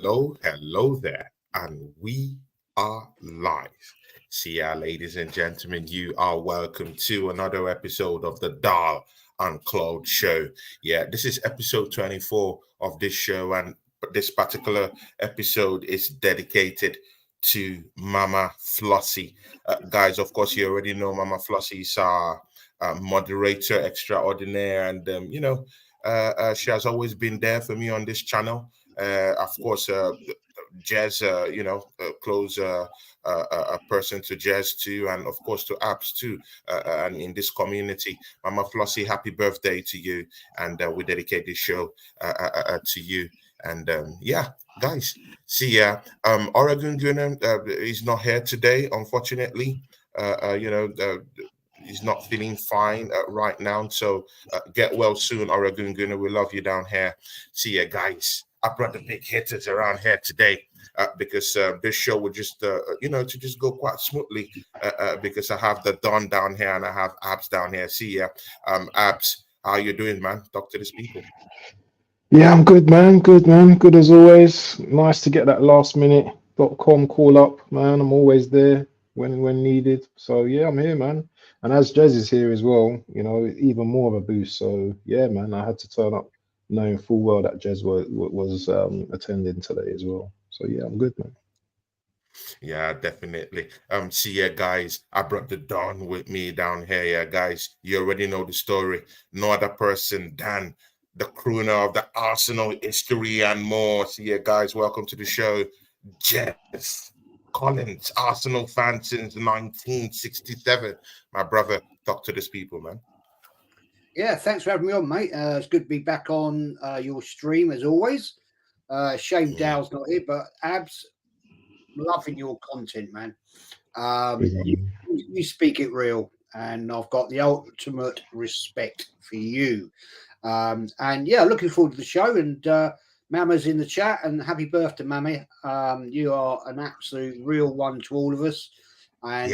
hello there, and we are live. See ya, ladies and gentlemen. You are welcome to another episode of the Dal N Claude Show. Yeah, this is episode 24 of this show, and this particular episode is dedicated to Mama Flossy. Guys, of course, you already know Mama Flossy is our moderator extraordinaire, and she has always been there for me on this channel. Of course, Jazz, close a person to Jazz too, and of course to apps too, and in this community. Mama Flossy, happy birthday to you, and we dedicate this show to you. And yeah, guys, see ya. Oregon Gunner is not here today, unfortunately. He's not feeling fine right now. So get well soon, Oregon Gunner. We love you down here. See ya, guys. I brought the big hitters around here today because this show would just, to just go quite smoothly because I have the Don down here and I have Abs down here. See ya. Abs, how you doing, man? Talk to these people. Yeah, I'm good, man. Good, man. Good as always. Nice to get that lastminute.com call up, man. I'm always there when needed. So yeah, I'm here, man. And as Jez is here as well, even more of a boost. So yeah, man, I had to turn up knowing full well that Jez was attending today as well. So yeah, I'm good, man. Yeah, definitely. See ya, guys. I brought the Don with me down here. Yeah, guys. You already know the story. No other person than the crooner of the Arsenal history and more. See ya, guys. Welcome to the show. Jez Collins, Arsenal fan since 1967. My brother, talk to these people, man. Yeah, thanks for having me on, mate. It's good to be back on your stream as always. Shame Dale's not here, but Abs, loving your content, man. You speak it real, and I've got the ultimate respect for you. And yeah, looking forward to the show. And Mama's in the chat, and happy birthday, Mammy. You are an absolute real one to all of us, and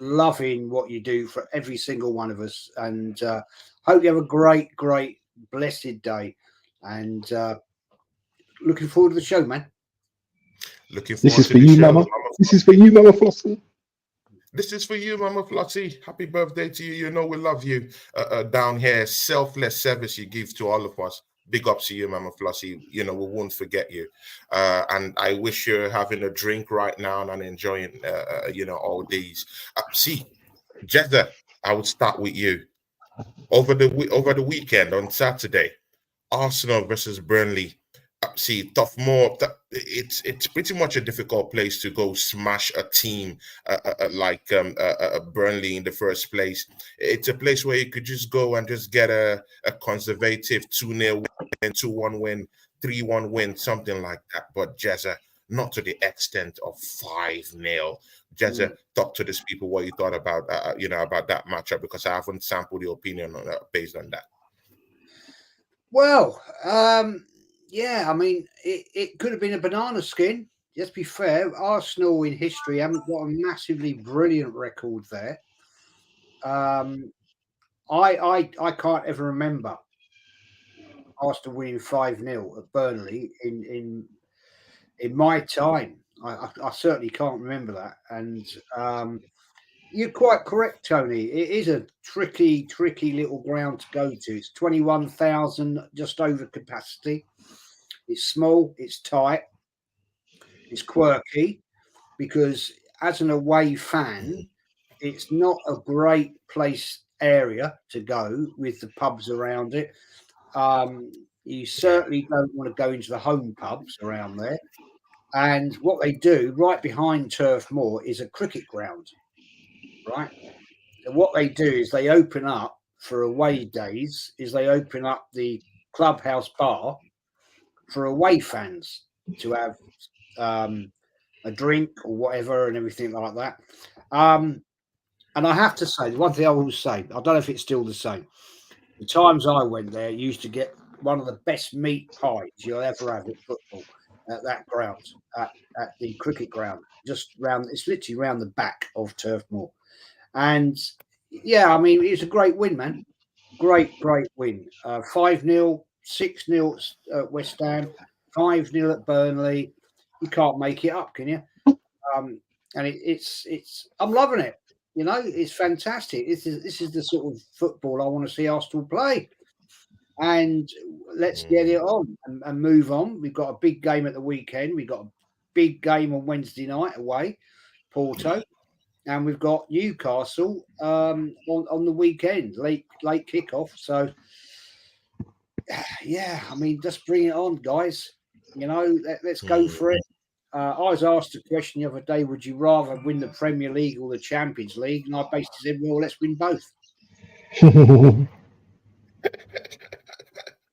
loving what you do for every single one of us. And hope you have a great, blessed day. And looking forward to the show, man. Looking forward this is to for the you, show, Mama. This is for you, Mama Flossy. This is for you, Mama Flossy. Happy birthday to you. You know we love you down here. Selfless service you give to all of us. Big ups to you, Mama Flossy. We won't forget you. And I wish you're having a drink right now and enjoying, all these. See, Jezza, I would start with you. Over the weekend on Saturday, Arsenal versus Burnley. See, tough more. It's pretty much a difficult place to go smash a team like Burnley in the first place. It's a place where you could just go and just get a conservative 2-0 win, 2-1 win, 3-1 win, something like that. But Jezza, not to the extent of 5-0. Jezza, talk to these people what you thought about about that matchup, because I haven't sampled your opinion on based on that. Well, yeah, I mean, it could have been a banana skin. Let's be fair. Arsenal in history haven't got a massively brilliant record there. I can't ever remember Arsenal winning 5-0 at Burnley in my time. I certainly can't remember that. And you're quite correct, Tony. It is a tricky little ground to go to. It's 21,000, just over capacity. It's small, it's tight, it's quirky, because as an away fan, it's not a great area to go with the pubs around it. You certainly don't want to go into the home pubs around there. And what they do right behind Turf Moor is a cricket ground, right? And what they do is they open up for away days, they open up the clubhouse bar for away fans to have a drink or whatever and everything like that. And I have to say, the one thing I will say, I don't know if it's still the same. The times I went there, you used to get one of the best meat pies you'll ever have at football at that ground, at the cricket ground, it's literally round the back of Turf Moor. And yeah, I mean, it's a great win, man. Great win. 5-0, 6-0 at West Ham. 5-0 at Burnley. You can't make it up, can you? And it's I'm loving it. You know, it's fantastic. This is the sort of football I want to see Arsenal play. And let's get it on and move on. We've got a big game at the weekend. We've got a big game on Wednesday night away, Porto, and we've got Newcastle on the weekend, late kickoff. So, yeah, I mean, just bring it on, guys. You know, let's go for it. I was asked a question the other day: would you rather win the Premier League or the Champions League? And I basically said, well, let's win both.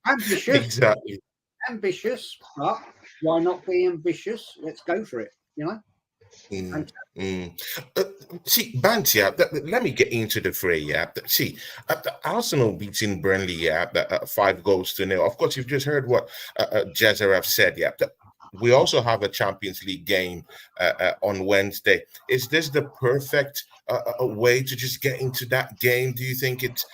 Ambitious. Exactly. Ambitious, but why not be ambitious? Let's go for it, you know? See, Bant, yeah, let me get into the fray, yeah. See, Arsenal beating Burnley, yeah, 5-0. Of course, you've just heard what Jezeref said, yeah. We also have a Champions League game on Wednesday. Is this the perfect way to just get into that game? Do you think it's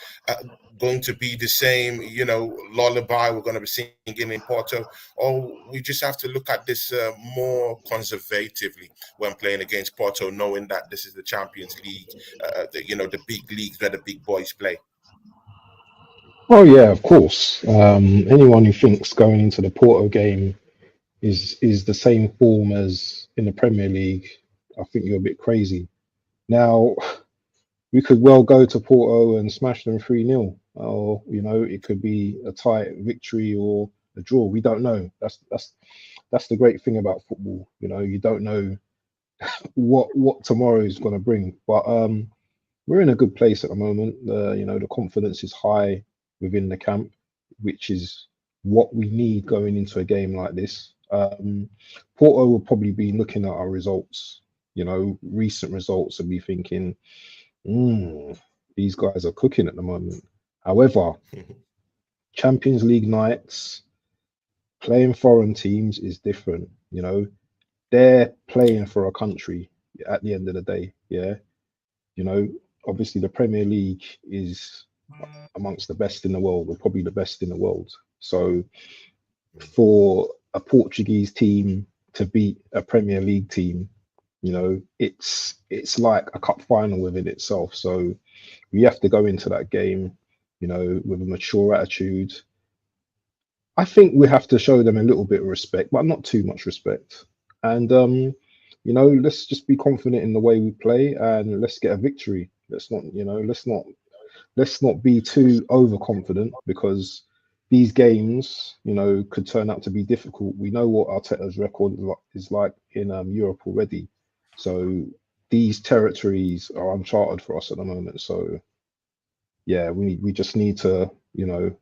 going to be the same, you know, lullaby we're going to be singing in Porto, or we just have to look at this more conservatively when playing against Porto, knowing that this is the Champions League, the big leagues where the big boys play? Oh yeah, of course. Anyone who thinks going into the Porto game is the same form as in the Premier League, I think you're a bit crazy. Now, we could well go to Porto and smash them 3-0, or you know, it could be a tight victory or a draw. We don't know. That's the great thing about football. You know, you don't know what tomorrow is going to bring. But we're in a good place at the moment. You know, the confidence is high within the camp, which is what we need going into a game like this. Porto will probably be looking at our results, you know, recent results, and be thinking, these guys are cooking at the moment. However, Champions League nights, playing foreign teams is different. You know, they're playing for a country at the end of the day. Yeah. You know, obviously the Premier League is amongst the best in the world, or probably the best in the world. So for a Portuguese team to beat a Premier League team, you know, it's like a cup final within itself. So we have to go into that game, you know, with a mature attitude. I think we have to show them a little bit of respect, but not too much respect. And you know, let's just be confident in the way we play, and let's get a victory. Let's not be too overconfident, because these games, you know, could turn out to be difficult. We know what Arteta's record is like in Europe already. So these territories are uncharted for us at the moment. So yeah, we just need to, you know,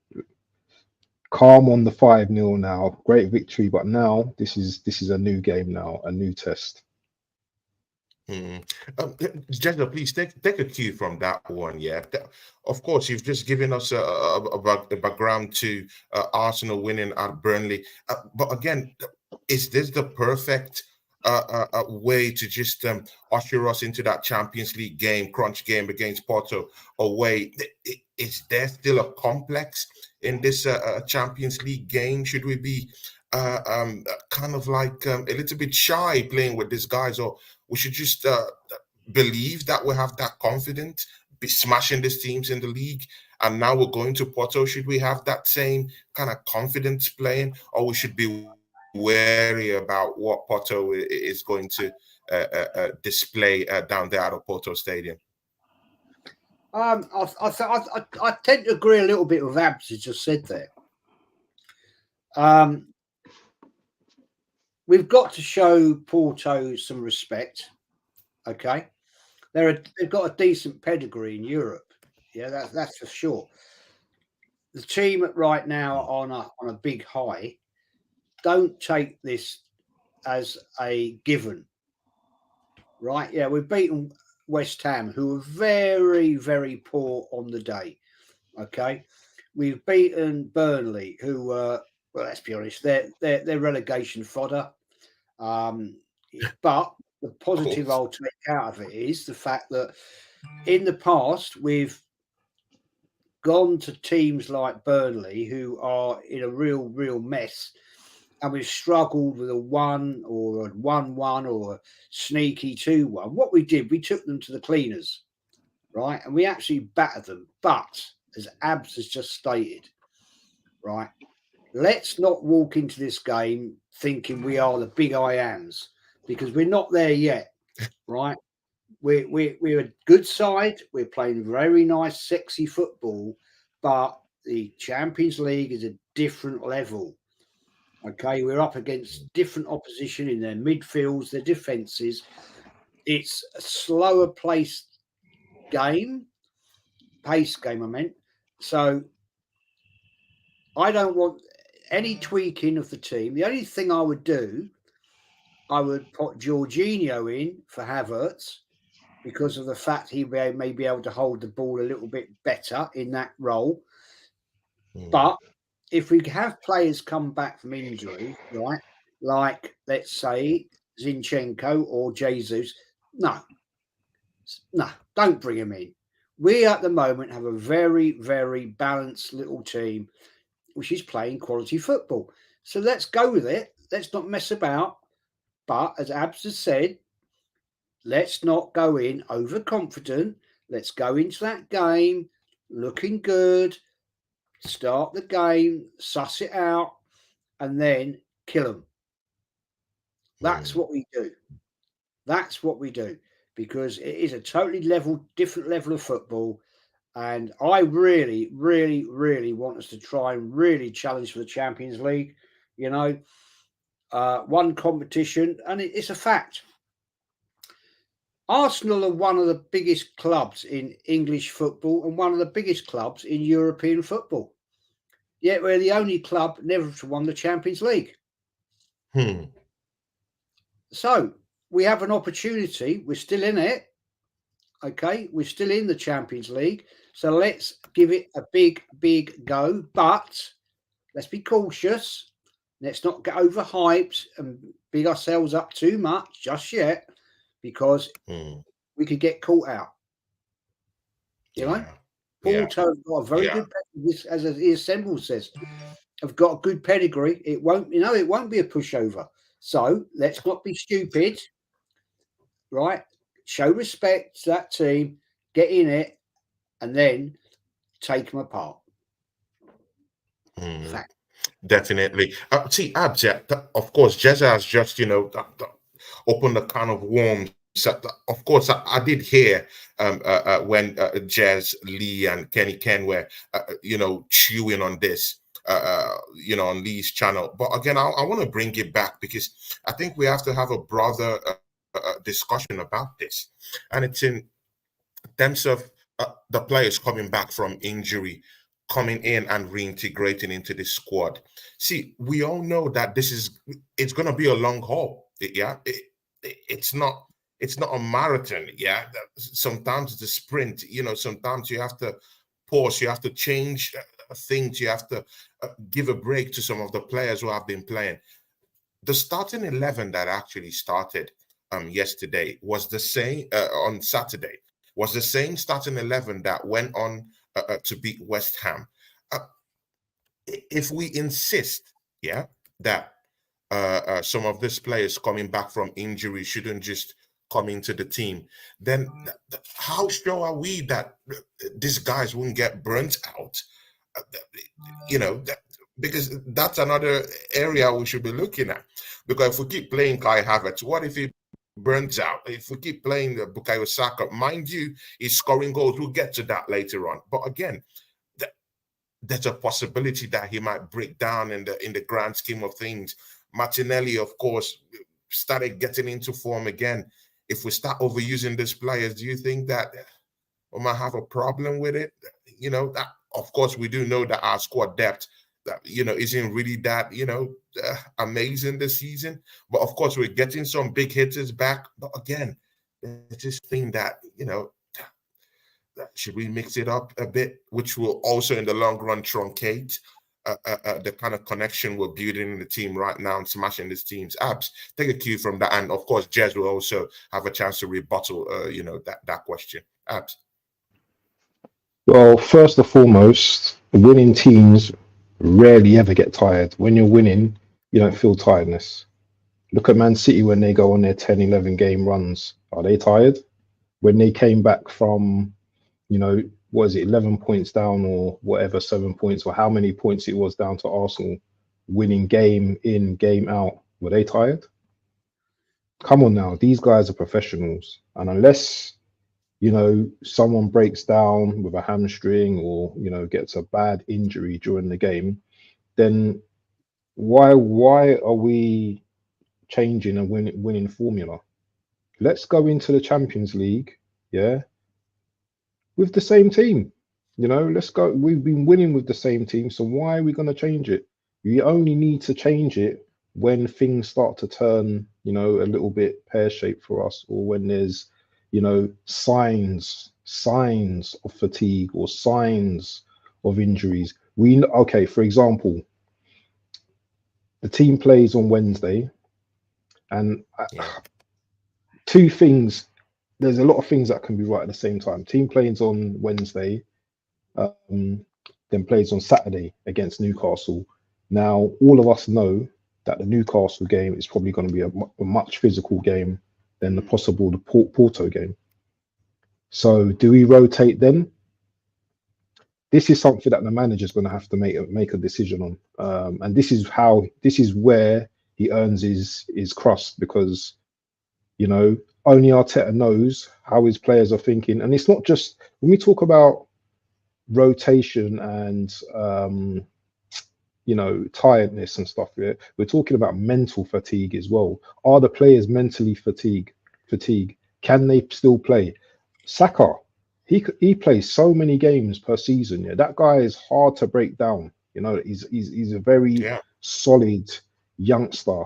calm on the 5-0 now. Great victory, but now this is a new game now, a new test. Jessica, please take a cue from that one. Yeah, of course, you've just given us a background to Arsenal winning at Burnley, but again, is this the perfect way to just usher us into that Champions League game, crunch game against Porto away? Is there still a complex in this Champions League game? Should we be kind of like a little bit shy playing with these guys, or we should just believe that we have that confidence, be smashing these teams in the league, and now we're going to Porto? Should we have that same kind of confidence playing, or we should be wary about what Porto is going to display down there at Porto Stadium? I tend to agree a little bit with Abs, as just said there. We've got to show Porto some respect. Okay, they've got a decent pedigree in Europe. Yeah, that's for sure. The team right now on a big high. Don't take this as a given, right? Yeah, we've beaten West Ham, who were very, very poor on the day. Okay, we've beaten Burnley, who were, well, let's be honest, they're relegation fodder. But the positive I'll take out of it is the fact that in the past we've gone to teams like Burnley, who are in a real mess, and we've struggled with a 1 or a 1-1 or a sneaky 2-1. What we did, we took them to the cleaners, right? And we actually battered them. But as Abs has just stated, right, let's not walk into this game thinking we are the big I ams, because we're not there yet, right? We're a good side. We're playing very nice, sexy football, but the Champions League is a different level. Okay, we're up against different opposition in their midfields, their defences. It's a slower pace game, I meant. So I don't want any tweaking of the team. The only thing I would do, I would put Jorginho in for Havertz, because of the fact he may be able to hold the ball a little bit better in that role. But if we have players come back from injury, right, like let's say Zinchenko or Jesus, no, don't bring him in. We at the moment have a very, very balanced little team, which is playing quality football. So let's go with it. Let's not mess about. But as Abs has said, let's not go in overconfident. Let's go into that game looking good, start the game, suss it out, and then kill them. That's what we do. That's what we do, because it is a totally different level of football. And I really, really, really want us to try and really challenge for the Champions League. You know, one competition, and it's a fact. Arsenal are one of the biggest clubs in English football and one of the biggest clubs in European football. Yet we're the only club never to won the Champions League. So we have an opportunity. We're still in it. Okay, we're still in the Champions League. So let's give it a big, big go. But let's be cautious. Let's not get overhyped and big ourselves up too much just yet, because we could get caught out. You know? Porto have got a very good pedigree, as the Assemble says. Have got a good pedigree. It won't be a pushover. So let's not be stupid. Right? Show respect to that team, get in it, and then take them apart. Definitely. See, Abs, of course, Jezza has just, opened a can of worms. Of course, I did hear when Jez, Lee, and Kenny Ken were, chewing on this, on Lee's channel. But again, I want to bring it back, because I think we have to have a broader discussion about this. And it's in terms of the players coming back from injury, coming in and reintegrating into the squad. See, we all know that it's going to be a long haul. Yeah, it's not a marathon. Yeah, sometimes it's a sprint. Sometimes you have to pause. You have to change things. You have to give a break to some of the players who have been playing. The starting 11 that actually started yesterday was the same on Saturday. Was the same starting 11 that went on to beat West Ham. If we insist, that some of these players coming back from injury shouldn't just come into the team, then how sure are we that these guys won't get burnt out? Because that's another area we should be looking at. Because if we keep playing Kai Havertz, what if he burns out? If we keep playing Bukayo Saka, mind you, he's scoring goals. We'll get to that later on. But again, there's a possibility that he might break down in the grand scheme of things. Martinelli, of course, started getting into form again. If we start overusing these players, do you think that we might have a problem with it? That, of course, we do know that our squad depth, isn't really that, amazing this season. But of course, we're getting some big hitters back. But again, there's this thing that, should we mix it up a bit, which will also in the long run truncate the kind of connection we're building in the team right now and smashing these teams. Abs, take a cue from that. And of course, Jez will also have a chance to rebuttal, that question. Abs. Well, first and foremost, winning teams rarely ever get tired. When you're winning, you don't feel tiredness. Look at Man City when they go on their 10, 11 game runs. Are they tired? When they came back from, what is it, 11 points down or whatever, 7 points or how many points it was down to Arsenal, winning game in, game out, were they tired? Come on now, these guys are professionals. And unless, someone breaks down with a hamstring or, gets a bad injury during the game, then why are we changing a winning formula? Let's go into the Champions League, with the same team. Let's go. We've been winning with the same team, so why are we going to change it? You only need to change it when things start to turn, a little bit pear-shaped for us, or when there's, signs of fatigue or signs of injuries. Okay, for example, the team plays on Wednesday, and two things. There's a lot of things that can be right at the same time. Team plays on Wednesday, then plays on Saturday against Newcastle. Now, all of us know that the Newcastle game is probably going to be a much physical game than the Porto game. So, do we rotate them? This is something that the manager is going to have to make a decision on, and this is where he earns his crust, because only Arteta knows how his players are thinking. And it's not just when we talk about rotation and tiredness and stuff. We're talking about mental fatigue as well. Are the players mentally fatigued? Can they still play? Saka, he plays so many games per season. Yeah, that guy is hard to break down. He's a very solid youngster.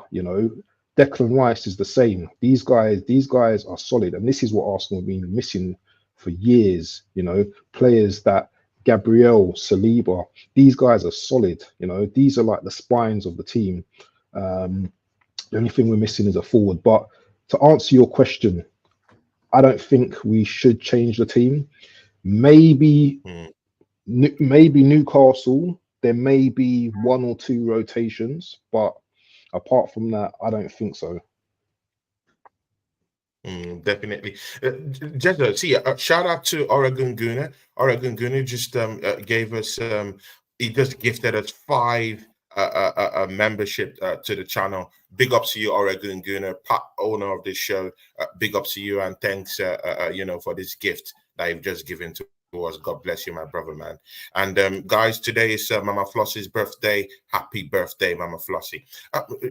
Declan Rice is the same. These guys are solid, and this is what Arsenal have been missing for years. Players that Gabriel, Saliba, these guys are solid. These are like the spines of the team. The only thing we're missing is a forward. But to answer your question, I don't think we should change the team. Maybe Newcastle, there may be one or two rotations, but apart from that, I don't think so. Definitely. Just shout out to Oregon Gunner. Oregon Gunner just gave us, he just gifted us 5 membership to the channel. Big ups to you, Oregon Gunner, part owner of this show. Big ups to you, and thanks, for this gift that you've just given to us. God bless you, my brother, man. And guys, today is Mama Flossy's birthday. Happy birthday, Mama Flossy.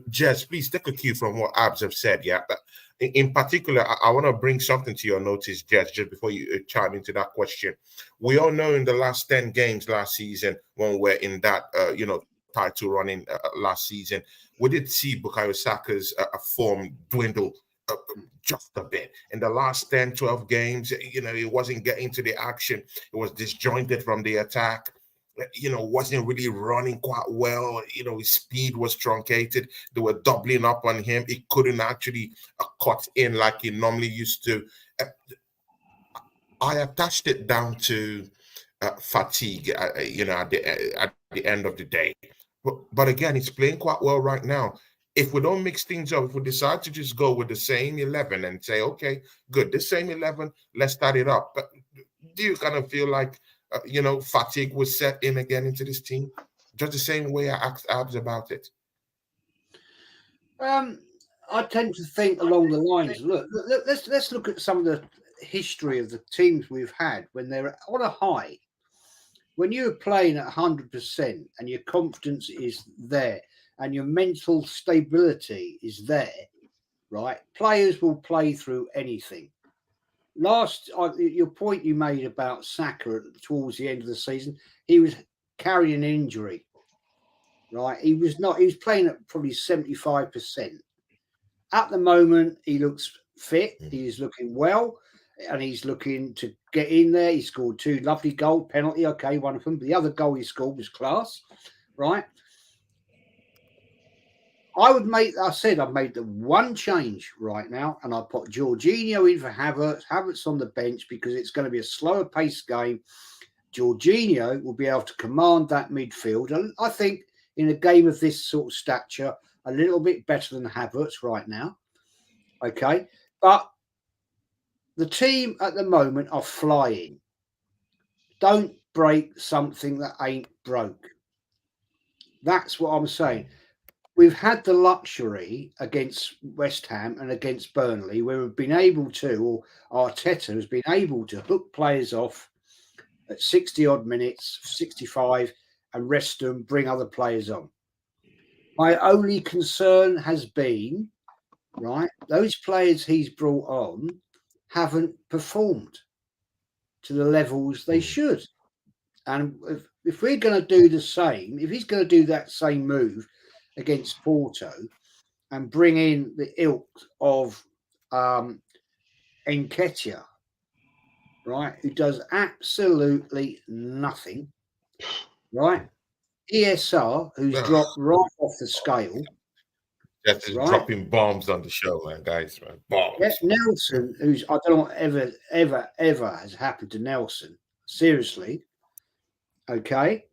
Jez, please take a cue from what Abs have said. Yeah, but in particular, I want to bring something to your notice, Jez, just before you chime into that question. We all know in the last 10 games last season, when we're in that title running last season, we did see Bukayo Saka's form dwindle just a bit. In the last 10, 12 games, he wasn't getting to the action. It was disjointed from the attack. Wasn't really running quite well. His speed was truncated. They were doubling up on him. He couldn't actually cut in like he normally used to. I attached it down to fatigue, at the end of the day. But again, he's playing quite well right now. If we don't mix things up, if we decide to just go with the same 11 and say, okay, good, the same 11, let's start it up. But do you kind of feel like, fatigue was set in again into this team? Just the same way I asked Abs about it. I tend to think along the lines, look, let's look at some of the history of the teams we've had when they're on a high. When you're playing at 100% and your confidence is there and your mental stability is there, right? Players will play through anything. Your point you made about Saka towards the end of the season, he was carrying an injury, right? He was playing at probably 75%. At the moment, he looks fit. He's looking well, and he's looking to get in there. He scored 2 lovely goals, penalty, okay, one of them. But the other goal he scored was class, right? I've made the one change right now, and I put Jorginho in for Havertz. Havertz on the bench because it's going to be a slower paced game. Jorginho will be able to command that midfield. And I think in a game of this sort of stature, a little bit better than Havertz right now. Okay, but the team at the moment are flying. Don't break something that ain't broke. That's what I'm saying. We've had the luxury against West Ham and against Burnley where we've been able to, or Arteta has been able to hook players off at 60 odd minutes, 65, and rest them, bring other players on. My only concern has been, right, those players he's brought on haven't performed to the levels they should. And if we're going to do the same, if he's going to do that same move against Porto and bring in the ilk of Nketiah, right, who does absolutely nothing, right? ESR, who's dropped right off the scale. That's just dropping bombs on the show, man, guys, man. Bombs. Yeah, Nelson, who's, I don't know what ever has happened to Nelson. Seriously. Okay.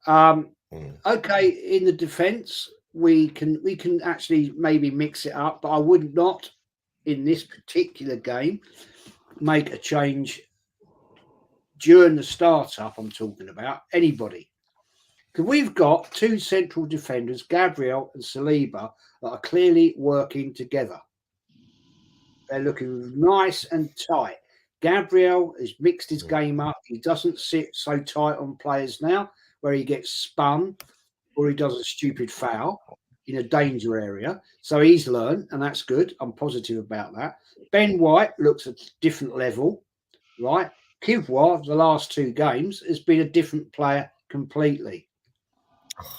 Okay, in the defense, we can actually maybe mix it up, but I would not in this particular game make a change during the startup. I'm talking about anybody. Because we've got two central defenders, Gabriel and Saliba, that are clearly working together. They're looking nice and tight. Gabriel has mixed his game up. He doesn't sit so tight on players now where he gets spun or he does a stupid foul in a danger area. So he's learned, and that's good. I'm positive about that. Ben White looks at a different level, right? Kivois, the last two games, has been a different player completely.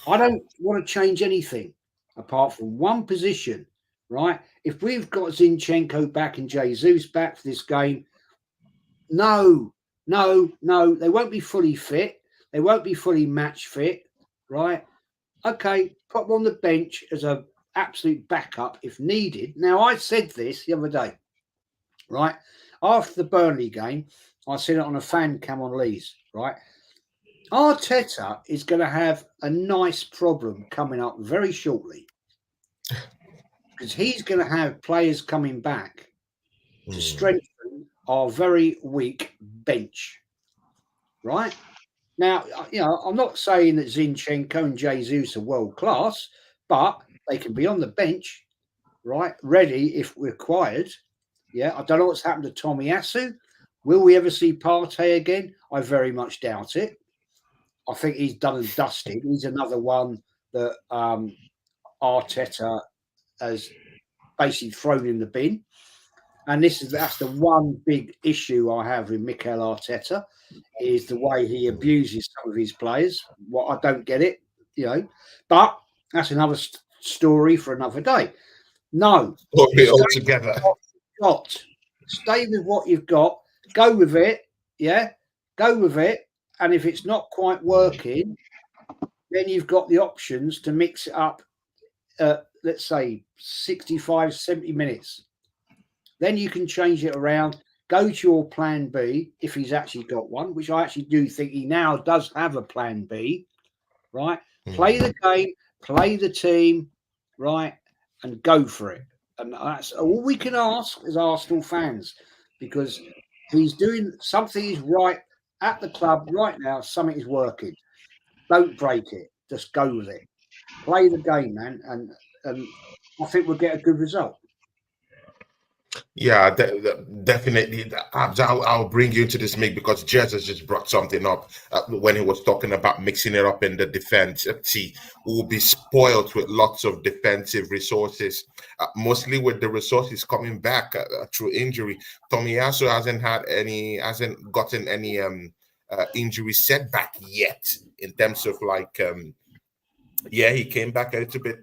I don't want to change anything apart from one position, right? If we've got Zinchenko back and Jesus back for this game, no, they won't be fully fit. They won't be fully match fit, right? Okay, put them on the bench as an absolute backup if needed. Now, I said this the other day, right? After the Burnley game, I said it on a fan cam on Lee's, right? Arteta is going to have a nice problem coming up very shortly because he's going to have players coming back to strengthen our very weak bench, right? Now, you know, I'm not saying that Zinchenko and Jesus are world class, but they can be on the bench, right? Ready if required. Yeah, I don't know what's happened to Tomiyasu. Will we ever see Partey again? I very much doubt it. I think he's done and dusted. He's another one that Arteta has basically thrown in the bin. And that's the one big issue I have with Mikel Arteta is the way he abuses some of his players. What I don't get it, you know, but that's another story for another day. No, altogether. Stay with what you've got. Go with it. Yeah, go with it. And if it's not quite working, then you've got the options to mix it up. Let's say 65, 70 minutes. Then you can change it around, go to your plan B if he's actually got one, which I actually do think he now does have a plan B, right? Play the game, play the team, right? And go for it. And that's all we can ask as Arsenal fans because he's doing something is right at the club right now. Something is working. Don't break it. Just go with it. Play the game, man. And I think we'll get a good result. Yeah, definitely. I'll bring you into this, Mick, because Jez has just brought something up when he was talking about mixing it up in the defense. See, we will be spoiled with lots of defensive resources, mostly with the resources coming back through injury. Tomiyasu hasn't gotten any injury setback yet in terms of like. Yeah, he came back a little bit,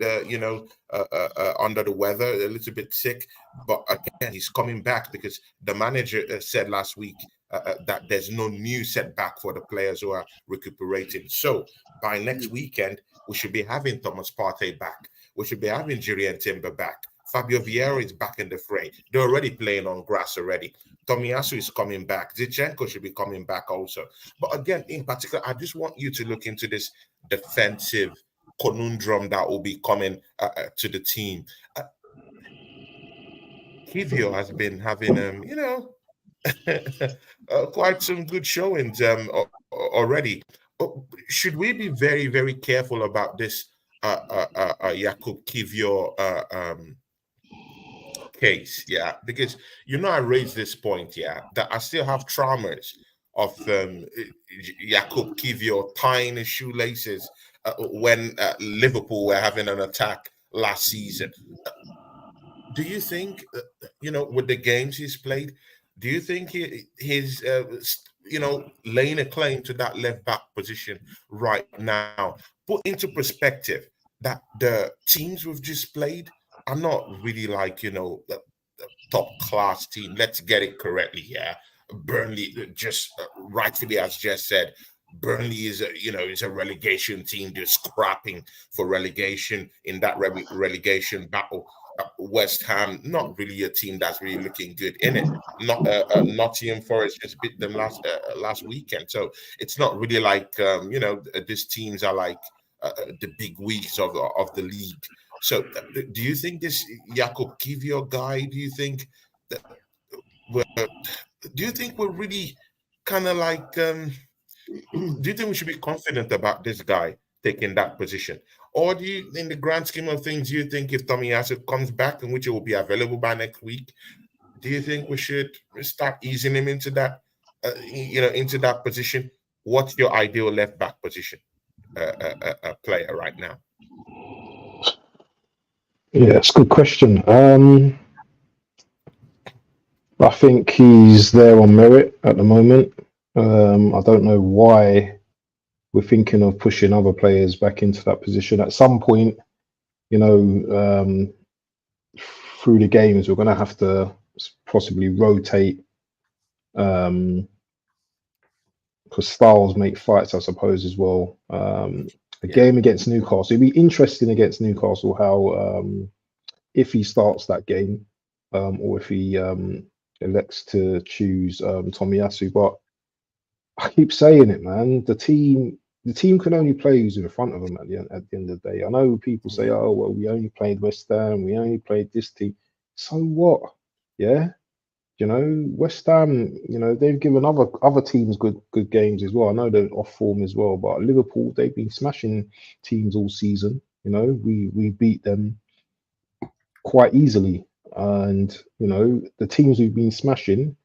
under the weather, a little bit sick. But again, he's coming back because the manager said last week that there's no new setback for the players who are recuperating. So by next weekend, we should be having Thomas Partey back. We should be having Jurrien Timber back. Fabio Vieira is back in the fray. They're already playing on grass already. Tomiyasu is coming back. Zinchenko should be coming back also. But again, in particular, I just want you to look into this defensive conundrum that will be coming to the team. Kivio has been having, quite some good showings already. Should we be very, very careful about this Jakub Kivio case? Yeah, because I raised this point, that I still have traumas of Jakub Kivio tying his shoelaces when Liverpool were having an attack last season. Do you think, with the games he's played, do you think he's, laying a claim to that left back position right now? Put into perspective that the teams we've just played are not really like, the top class team. Let's get it correctly here. Burnley, just rightfully as Jess said, Burnley is a relegation team, just scrapping for relegation in that relegation battle. West Ham, not really a team that's really looking good in it. Not Nottingham Forest just beat them last weekend, so it's not really like these teams are like the big wigs of the league. So, do you think this Jakub Kivio guy? Do you think that? Do you think we're really kind of like? Do you think we should be confident about this guy taking that position? Or do you, in the grand scheme of things, do you think if Tomiyasu comes back, and which it will be available by next week, do you think we should start easing him into that, into that position? What's your ideal left back position player right now? Yeah, it's a good question. I think he's there on merit at the moment. I don't know why we're thinking of pushing other players back into that position. At some point, through the games, we're going to have to possibly rotate, because styles make fights, I suppose, as well. Game against Newcastle, it'd be interesting against Newcastle how if he starts that game, or if he elects to choose Tomiyasu. But I keep saying it, man. The team can only play who's in front of them at the end of the day. I know people say, "Oh, well, we only played West Ham, we only played this team." So what? Yeah, West Ham. They've given other teams good games as well. I know they're off form as well, but Liverpool, they've been smashing teams all season. We beat them quite easily, and the teams we've been smashing.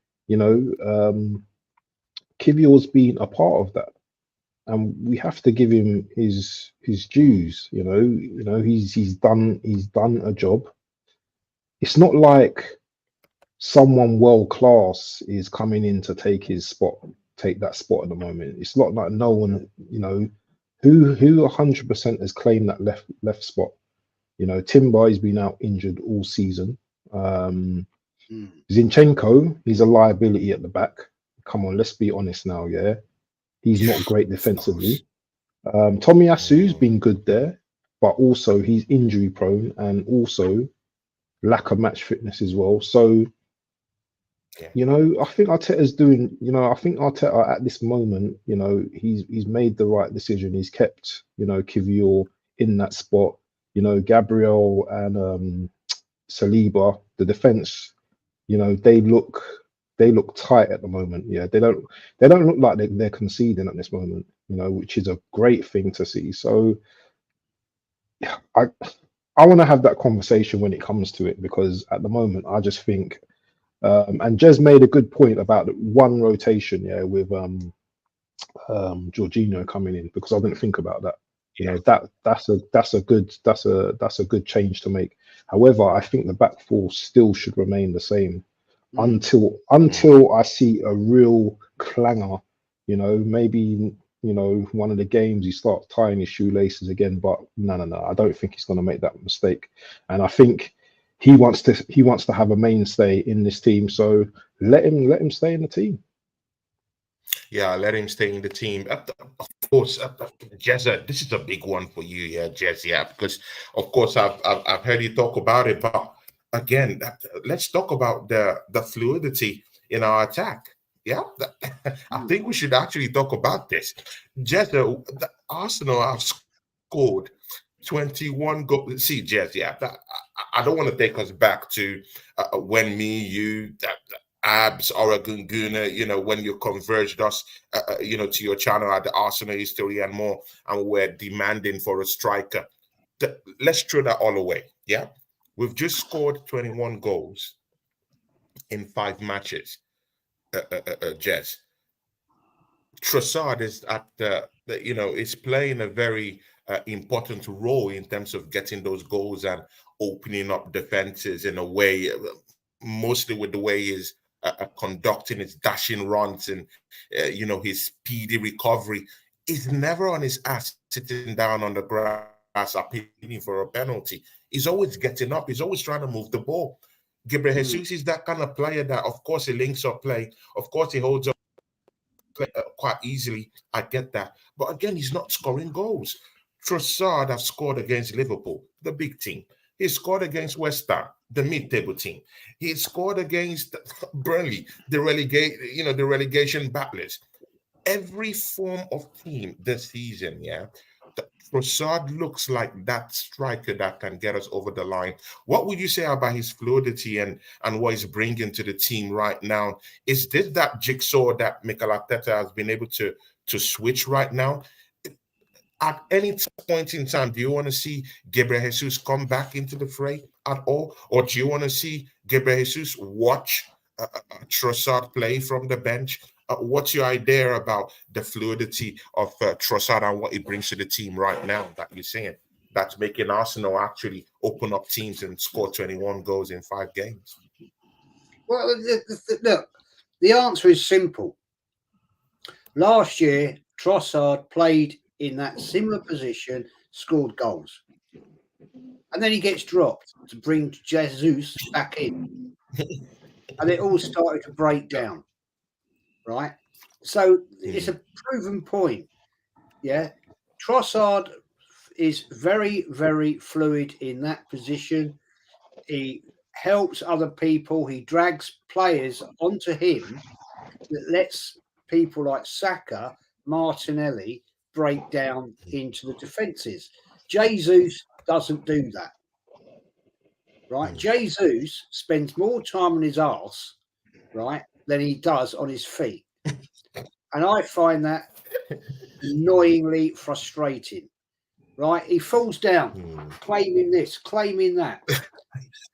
Kivio's been a part of that, and we have to give him his dues. He's done a job. It's not like someone world class is coming in to take that spot at the moment. It's not like no one, who 100% has claimed that left spot. Timber has been out injured all season. Zinchenko, he's a liability at the back. Come on, let's be honest now, yeah. He's not great defensively. Tomiyasu's been good there, but also he's injury prone and also lack of match fitness as well. So, I think Arteta's doing, I think Arteta at this moment, he's made the right decision. He's kept, Kivio in that spot. Gabriel and Saliba, the defense, they look tight at the moment. Yeah, they don't look like they're conceding at this moment, which is a great thing to see. So yeah, I want to have that conversation when it comes to it, because at the moment I just think, and Jez made a good point about one rotation, with Jorginho coming in, because I didn't think about that. That's a good change to make. However, I think the back four still should remain the same until I see a real clanger. Maybe one of the games he starts tying his shoelaces again. But no, I don't think he's going to make that mistake. And I think he wants to have a mainstay in this team. So let him stay in the team. Yeah, let him stay in the team. Of course, Jezza, this is a big one for you here, Jez. Yeah, because of course I've heard you talk about it, but again, let's talk about the fluidity in our attack. Yeah, I think we should actually talk about this. Jezza, Arsenal have scored 21 goals. See, Jez, yeah, I don't want to take us back to when me, you, Abs, Oregon Guna, when you converged us, to your channel at the Arsenal history and more, and we're demanding for a striker. Let's throw that all away. Yeah, we've just scored 21 goals in 5 matches. Jez, Trossard is at is playing a very important role in terms of getting those goals and opening up defenses in a way, mostly with the way he's conducting his dashing runs and his speedy recovery. He's never on his ass sitting down on the grass appealing for a penalty. He's always getting up. He's always trying to move the ball. Gabriel Jesus is that kind of player that, of course, he links up play. Of course, he holds up play quite easily. I get that. But again, he's not scoring goals. Trossard has scored against Liverpool, the big team. He scored against West Ham, the mid-table team. He scored against Burnley, the relegation battlers. Every form of team this season, Trossard looks like that striker that can get us over the line. What would you say about his fluidity and what he's bringing to the team right now? Is this that jigsaw that Mikel Arteta has been able to switch right now? At any point in time, do you want to see Gabriel Jesus come back into the fray at all? Or do you want to see Gabriel Jesus watch Trossard play from the bench? What's your idea about the fluidity of Trossard and what he brings to the team right now that you're saying that's making Arsenal actually open up teams and score 21 goals in 5 games? Well, look, the answer is simple. Last year, Trossard played in that similar position, scored goals. And then he gets dropped to bring Jesus back in. And it all started to break down. Right, so it's a proven point. Yeah, Trossard is very, very fluid in that position. He helps other people. He drags players onto him that lets people like Saka, Martinelli break down into the defences. Jesus doesn't do that. Right, Jesus spends more time on his arse, right, than he does on his feet. And I find that annoyingly frustrating, right? He falls down, claiming this, claiming that.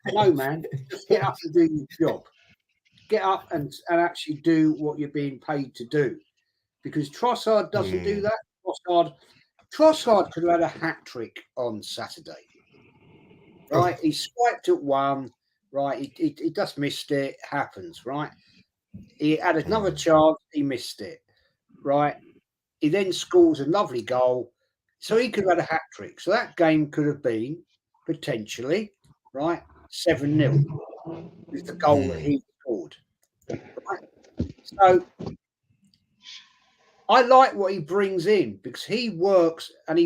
No, man, just get up and do your job. Get up and actually do what you're being paid to do. Because Trossard doesn't do that. Trossard could have had a hat-trick on Saturday. Right? He swiped at one, right? He just missed it. Happens, right? He had another chance, he missed it, right? He then scores a lovely goal. So he could have had a hat-trick. So that game could have been potentially, right, 7-0 with the goal that he scored. Right? So I like what he brings in because he works and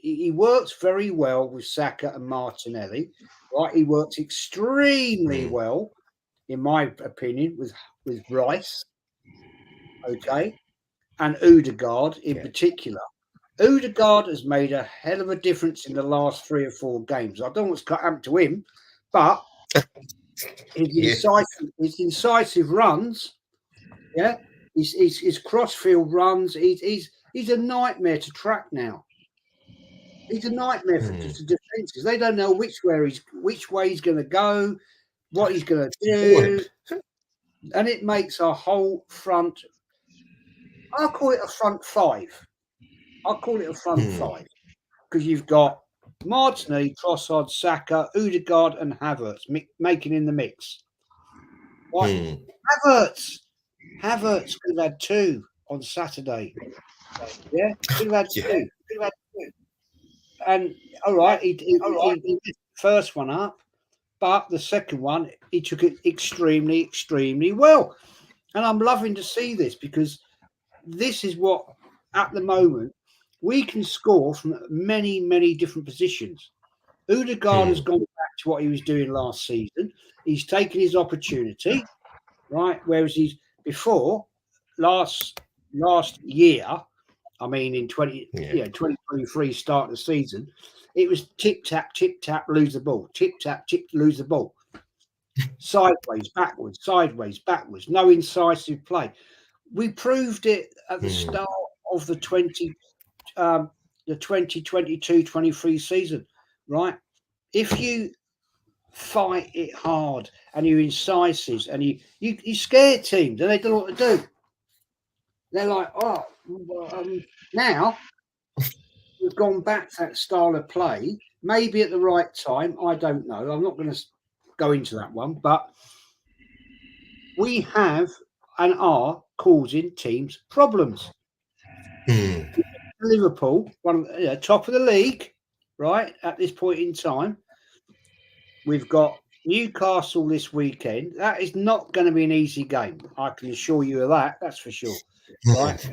he works very well with Saka and Martinelli, right? He works extremely well, in my opinion, with Rice, okay, and Odegaard in particular. Odegaard has made a hell of a difference in the last 3 or 4 games. I don't know what's happened to him, but his incisive runs, his crossfield runs, he's a nightmare to track now. He's a nightmare for the defences. They don't know which way he's going to go, what he's going to do. And it makes our whole front, I'll call it a front 5. I'll call it a front 5 because you've got Martinelli, Trossard, Saka, Odegaard, and Havertz making in the mix. Right? Havertz could have had 2 on Saturday. Yeah, could have had 2. Could have had 2. And all right, he the first one up, but the second one he took it extremely, extremely well. And I'm loving to see this because this is what, at the moment, we can score from many, many different positions. Odegaard has gone back to what he was doing last season. He's taken his opportunity, right? Whereas he's before last year, I mean, in 2023 start of the season, it was tip tap, lose the ball, tip tap, lose the ball, sideways, backwards, no incisive play. We proved it at the start of the 2022-23 season, right? If you fight it hard and you're incisive and you scare teams and they don't know what to do. They're like, now we've gone back to that style of play, maybe at the right time. I don't know. I'm not going to go into that one, but we have and are causing teams problems. Liverpool, top of the league, right, at this point in time. We've got Newcastle this weekend. That is not going to be an easy game. I can assure you of that. That's for sure. Right.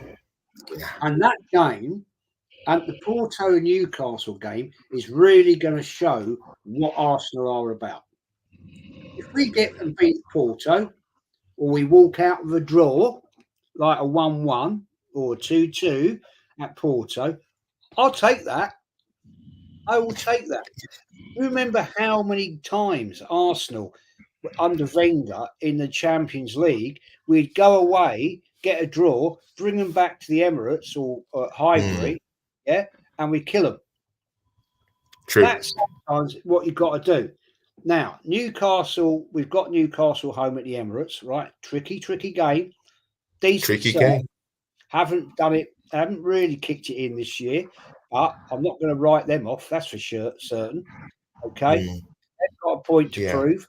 And that game, and the Porto Newcastle game, is really going to show what Arsenal are about. If we get and beat Porto, or we walk out with a draw, like a 1-1 or a 2-2 at Porto, I'll take that. I will take that. Remember how many times Arsenal under Wenger in the Champions League, we'd go away, get a draw, bring them back to the Emirates or Highbury, and we kill them. True. That's sometimes what you've got to do. Now, Newcastle, we've got Newcastle home at the Emirates, right? Tricky game. Decent Tricky game. Haven't done it, haven't really kicked it in this year, but I'm not going to write them off, that's for sure, certain. Okay, they've got a point to prove,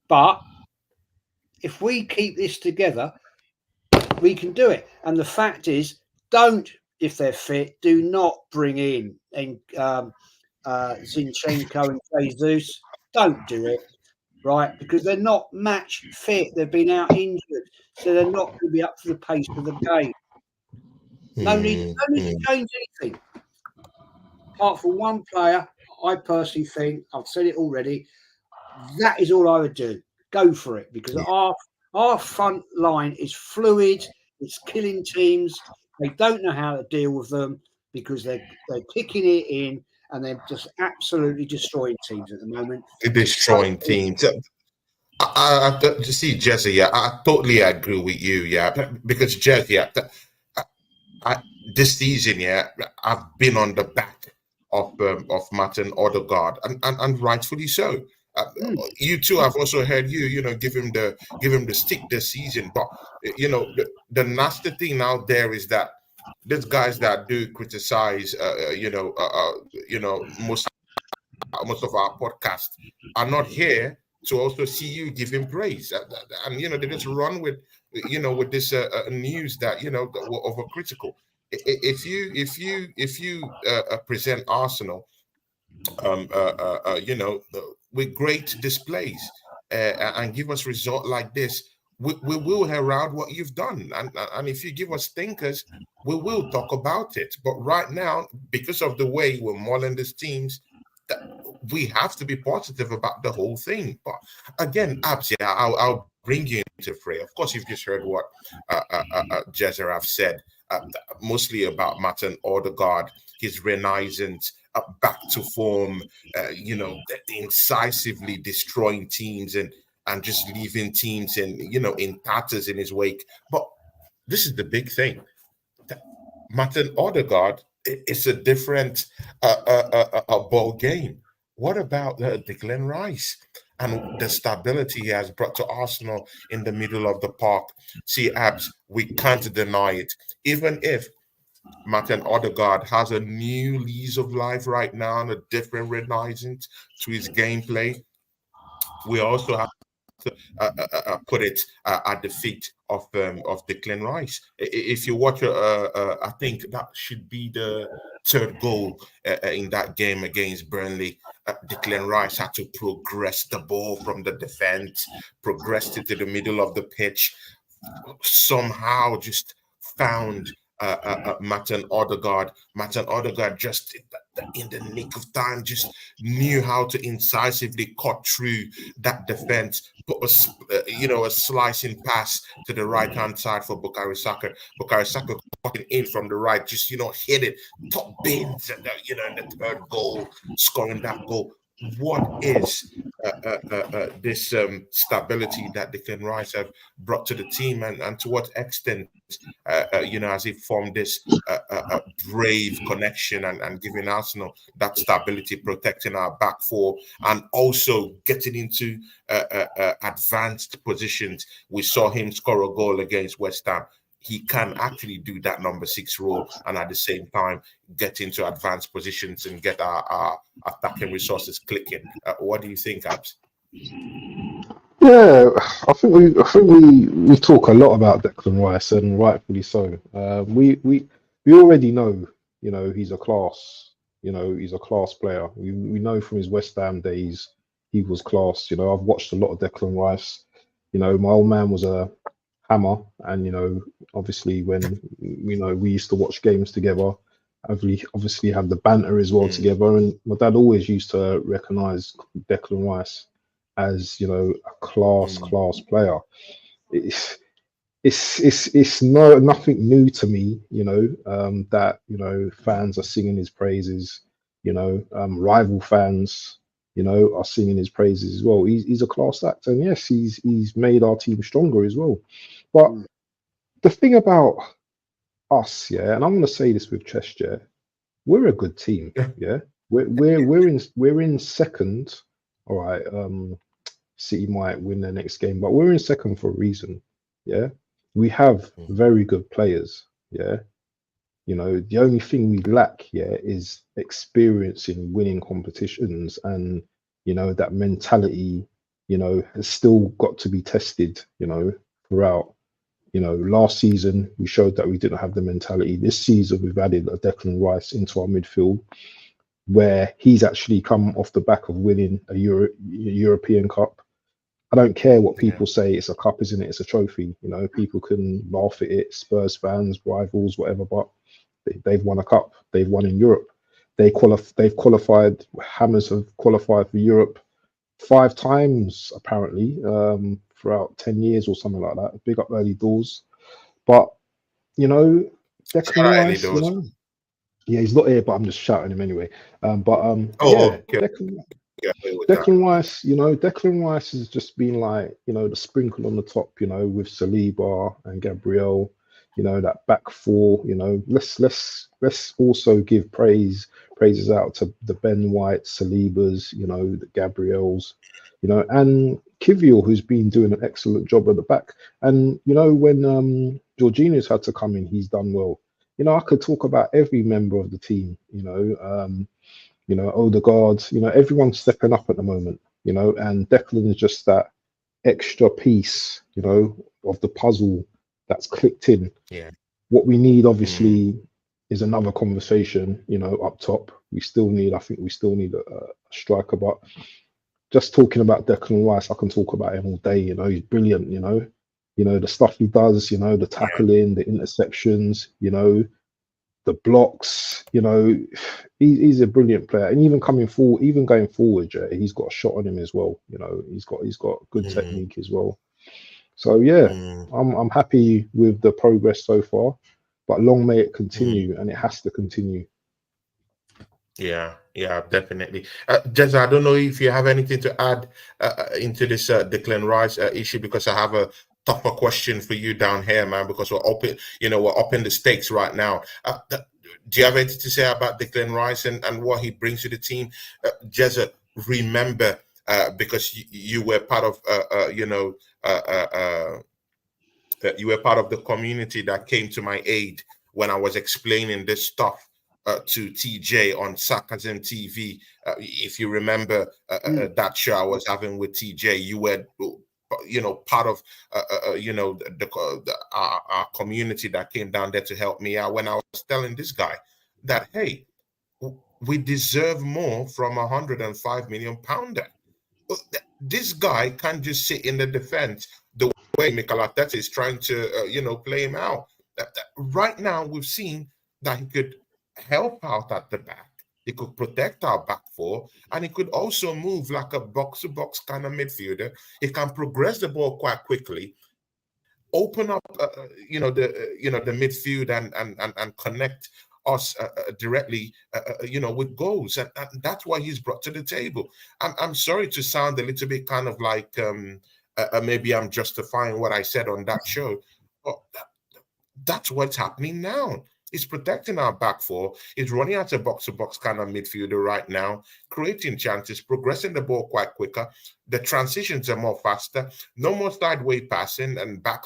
but if we keep this together, we can do it. And the fact is, if they're fit, do not bring in Zinchenko and Jesus. Don't do it, right? Because they're not match fit. They've been out injured, so they're not going to be up to the pace of the game. No need to change anything. Apart from one player, I personally think, I've said it already, that is all I would do. Go for it, because our front line is fluid. It's killing teams. They don't know how to deal with them because they're kicking it in and they're just absolutely destroying teams at the moment. They're destroying teams. I to see Jesse, I totally agree with you, because Jesse, this season, I've been on the back of Martin Odegaard, and rightfully so. You too. I've also heard you give him the stick this season, but the nasty thing out there is that these guys that do criticize, most of our podcasts are not here to also see you give him praise, and they just run with this news that we're overcritical. If you present Arsenal, with great displays and give us result like this, we will herald what you've done, and if you give us stinkers, we will talk about it. But right now, because of the way we're mauling these teams, we have to be positive about the whole thing. But again, Abs, I'll bring you into fray. Of course, you've just heard what Jezerav said, mostly about Martin Odegaard, his renaissance, back to form, incisively destroying teams and just leaving teams in tatters in his wake. But this is the big thing. Martin Odegaard is a different ball game. What about Declan Rice and the stability he has brought to Arsenal in the middle of the park? See, Abs, we can't deny it. Even if Martin Odegaard has a new lease of life right now and a different renaissance to his gameplay, we also have to put it at the feet of Declan Rice. If you watch, I think that should be the third goal in that game against Burnley. Declan Rice had to progress the ball from the defense, progressed it to the middle of the pitch, somehow just found Martin Odegaard. Martin Odegaard just in the nick of time just knew how to incisively cut through that defense, put a slicing pass to the right hand side for Bukayo Saka. Bukayo Saka cutting in from the right, just hit it top bins, and in the third goal, scoring that goal. What is this stability that Declan Rice have brought to the team, and to what extent, has he formed this brave connection and giving Arsenal that stability, protecting our back four, and also getting into advanced positions. We saw him score a goal against West Ham. He can actually do that number 6 role, and at the same time get into advanced positions and get our attacking resources clicking. What do you think, Abs? Yeah, I think we talk a lot about Declan Rice, and rightfully so. We already know, he's a class. He's a class player. We know from his West Ham days he was class. I've watched a lot of Declan Rice. My old man was a hammer, and obviously when we used to watch games together, obviously have the banter as well together. And my dad always used to recognise Declan Rice as a class player. It's nothing new to me, that fans are singing his praises, rival fans, are singing his praises as well. He's a class act, and yes, he's made our team stronger as well. But the thing about us, and I'm going to say this with chest, we're a good team, we're in second. All right, City might win their next game, but we're in second for a reason. We have very good players. The only thing we lack is experience in winning competitions, and that mentality has still got to be tested throughout. Last season we showed that we didn't have the mentality. This season we've added a Declan Rice into our midfield, where he's actually come off the back of winning a European Cup. I don't care what people say. It's a cup, isn't it? It's a trophy. People can laugh at it, Spurs fans, rivals, whatever, but they've won a cup. They've won in Europe. They've qualified. Hammers have qualified for Europe 5 times, apparently, throughout 10 years or something like that. Big up early doors. But, Declan Rice, yeah, he's not here, but I'm just shouting him anyway. Declan Rice, Declan Rice has just been like, the sprinkle on the top, with Saliba and Gabriel, that back four. Let's also give praises out to the Ben White, Salibas, the Gabriels, and Kivior, who's been doing an excellent job at the back. And when Jorginho's had to come in, he's done well. I could talk about every member of the team, Odegaard, everyone's stepping up at the moment, and Declan is just that extra piece, of the puzzle that's clicked in. What we need, obviously, is another conversation, up top. I think we still need a striker, but just talking about Declan Rice, I can talk about him all day. He's brilliant. The stuff he does, the tackling, the interceptions, the blocks. He's a brilliant player, and even going forward, he's got a shot on him as well. He's got good technique as well. So I'm happy with the progress so far, but long may it continue, and it has to continue. Yeah, definitely. Jez, I don't know if you have anything to add into this Declan Rice issue, because I have a tougher question for you down here, man, because we're upping the stakes right now. Do you have anything to say about Declan Rice and what he brings to the team? Jez, remember, because you were part of, you were part of the community that came to my aid when I was explaining this stuff to TJ on Sarcasm TV. If you remember that show I was having with TJ, you were part of our community that came down there to help me out when I was telling this guy that, hey, we deserve more from £105 million. This guy can't just sit in the defense the way Mikel Arteta is trying to play him out. right now we've seen that he could help out at the back. He could protect our back four, and he could also move like a box-to-box kind of midfielder. He can progress the ball quite quickly, open up, the midfield and connect us directly, with goals, and that's what he's brought to the table. I'm sorry to sound a little bit kind of like maybe I'm justifying what I said on that show, but that's what's happening now. He's protecting our back four. He's running out a box-to-box kind of midfielder right now, creating chances, progressing the ball quite quicker. The transitions are more faster. No more sideways passing and back,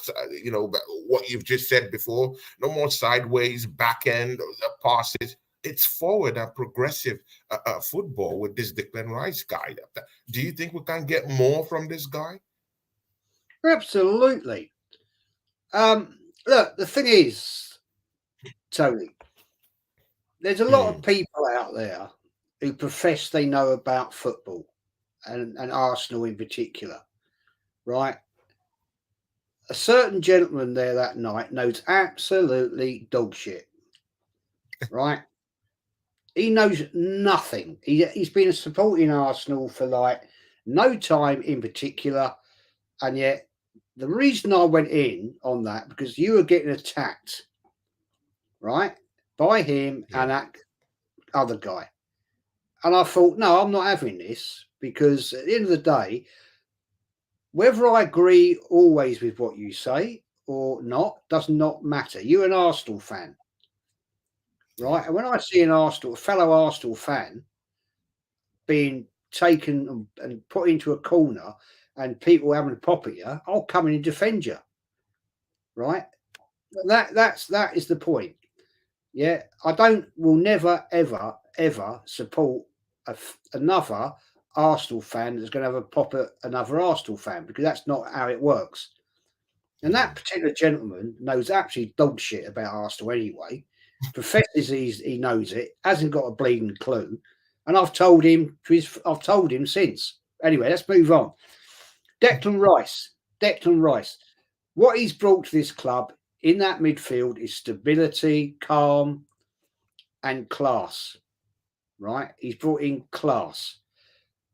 what you've just said before. No more sideways, back end passes. It's forward and progressive football with this Declan Rice guy. Do you think we can get more from this guy? Absolutely. Look, the thing is, Tony, there's a lot of people out there who profess they know about football and Arsenal in particular, right? A certain gentleman there that night knows absolutely dog shit, right? He knows nothing. He's been supporting Arsenal for like no time in particular, and yet the reason I went in on that because you were getting attacked, right, by him and that other guy. And I thought, no, I'm not having this because at the end of the day, whether I agree always with what you say or not does not matter. You're an Arsenal fan, right? And when I see a fellow Arsenal fan being taken and put into a corner and people having a pop at you, I'll come in and defend you, right? That is the point. Yeah, will never, ever, ever support another Arsenal fan that's going to have a pop at another Arsenal fan because that's not how it works. And that particular gentleman knows absolutely dog shit about Arsenal anyway, professes he knows it, hasn't got a bleeding clue. And I've told him since. Anyway, let's move on. Declan Rice. What he's brought to this club in that midfield is stability, calm, and class. Right? He's brought in class.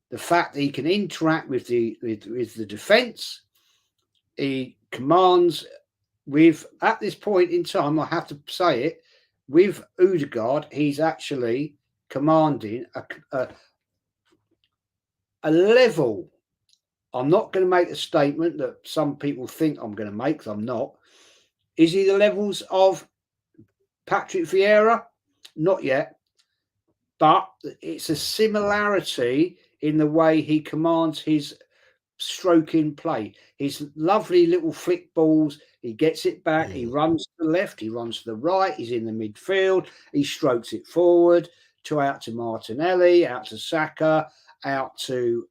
The fact that he can interact with the defence, he commands at this point in time, I have to say it, with Odegaard, he's actually commanding a level. I'm not going to make a statement that some people think I'm going to make, because I'm not. Is he the levels of Patrick Vieira? Not yet. But it's a similarity in the way he commands his stroking play. His lovely little flick balls, he gets it back, he runs to the left, he runs to the right, he's in the midfield, he strokes it forward, out to Martinelli, out to Saka, out to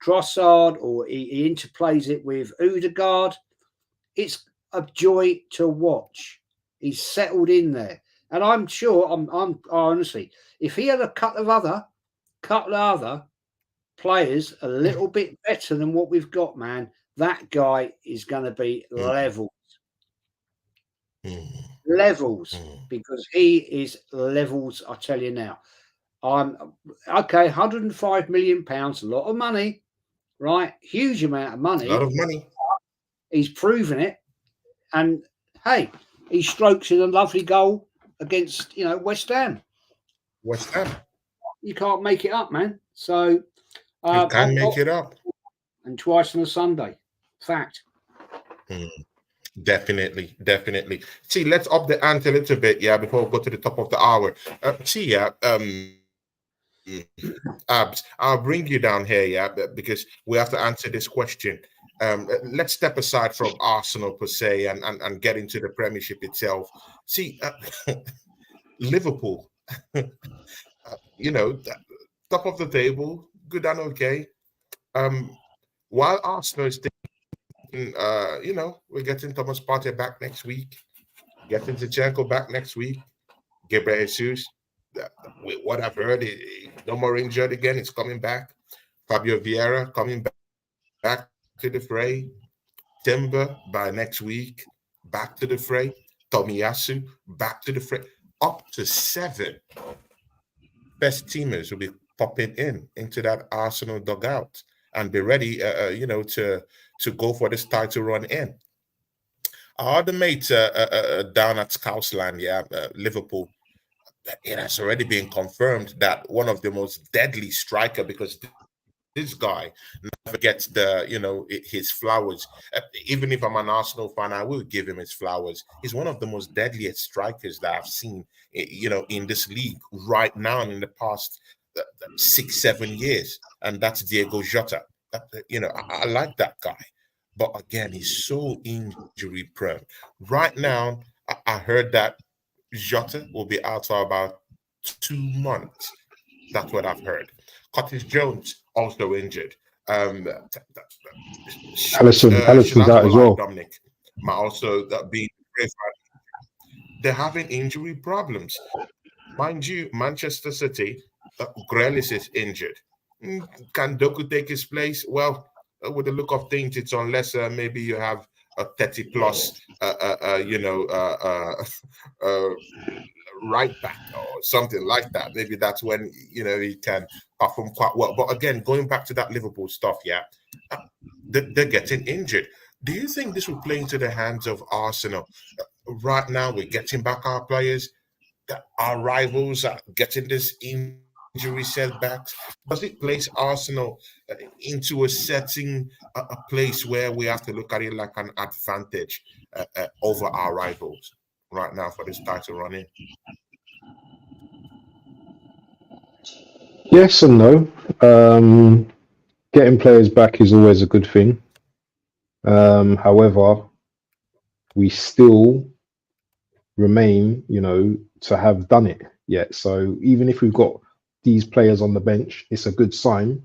Trossard, or he interplays it with Odegaard. It's a joy to watch. He's settled in there. And I'm sure, I'm honestly, if he had a couple of other players a little bit better than what we've got, man, that guy is going to be levels. Because he is levels, I tell you now. I'm okay, 105 million pounds, a lot of money, right? Huge amount of money. A lot of money. He's proven it. And hey, he strokes in a lovely goal against, West Ham. West Ham. You can't make it up, man. So you can make it up. And twice on a Sunday. Fact. Definitely. See, let's up the ante a little bit, before we go to the top of the hour. Abs, I'll bring you down here, because we have to answer this question. Let's step aside from Arsenal per se and get into the Premiership itself. See, Liverpool, top of the table, good and okay. While Arsenal is thinking, we're getting Thomas Partey back next week, getting Zinchenko back next week, Gabriel Jesus, what I've heard, no more injured again, it's coming back. Fabio Vieira coming back to the fray. Timber by next week, back to the fray. Tomiyasu back to the front. Up to 7 best teamers will be popping into that Arsenal dugout and be ready, to go for this title run in. Our other mate down at Scousland, Liverpool, it has already been confirmed that one of the most deadly striker, because this guy never gets his flowers. Even if I'm an Arsenal fan, I will give him his flowers. He's one of the most deadliest strikers that I've seen, in this league right now and in the past 6-7 years, and that's Diego Jota. I like that guy, but again, he's so injury prone. Right now, I heard that Jota will be out for about 2 months. That's what I've heard. Curtis Jones also injured. Alisson's out as well. Dominic might also be. They're having injury problems. Mind you, Manchester City, Grealish is injured. Can Doku take his place? Well, with the look of things, it's unless maybe you have a 30 plus, right back or something like that. Maybe that's when he can perform quite well. But again, going back to that Liverpool stuff, they're getting injured. Do you think this will play into the hands of Arsenal? Right now, we're getting back our players. Our rivals are getting this injury setbacks. Does it place Arsenal into a setting, a place where we have to look at it like an advantage over our rivals right now for this title running? Yes and no. Getting players back is always a good thing. However, we still remain, to have done it yet. So even if we've got these players on the bench, it's a good sign.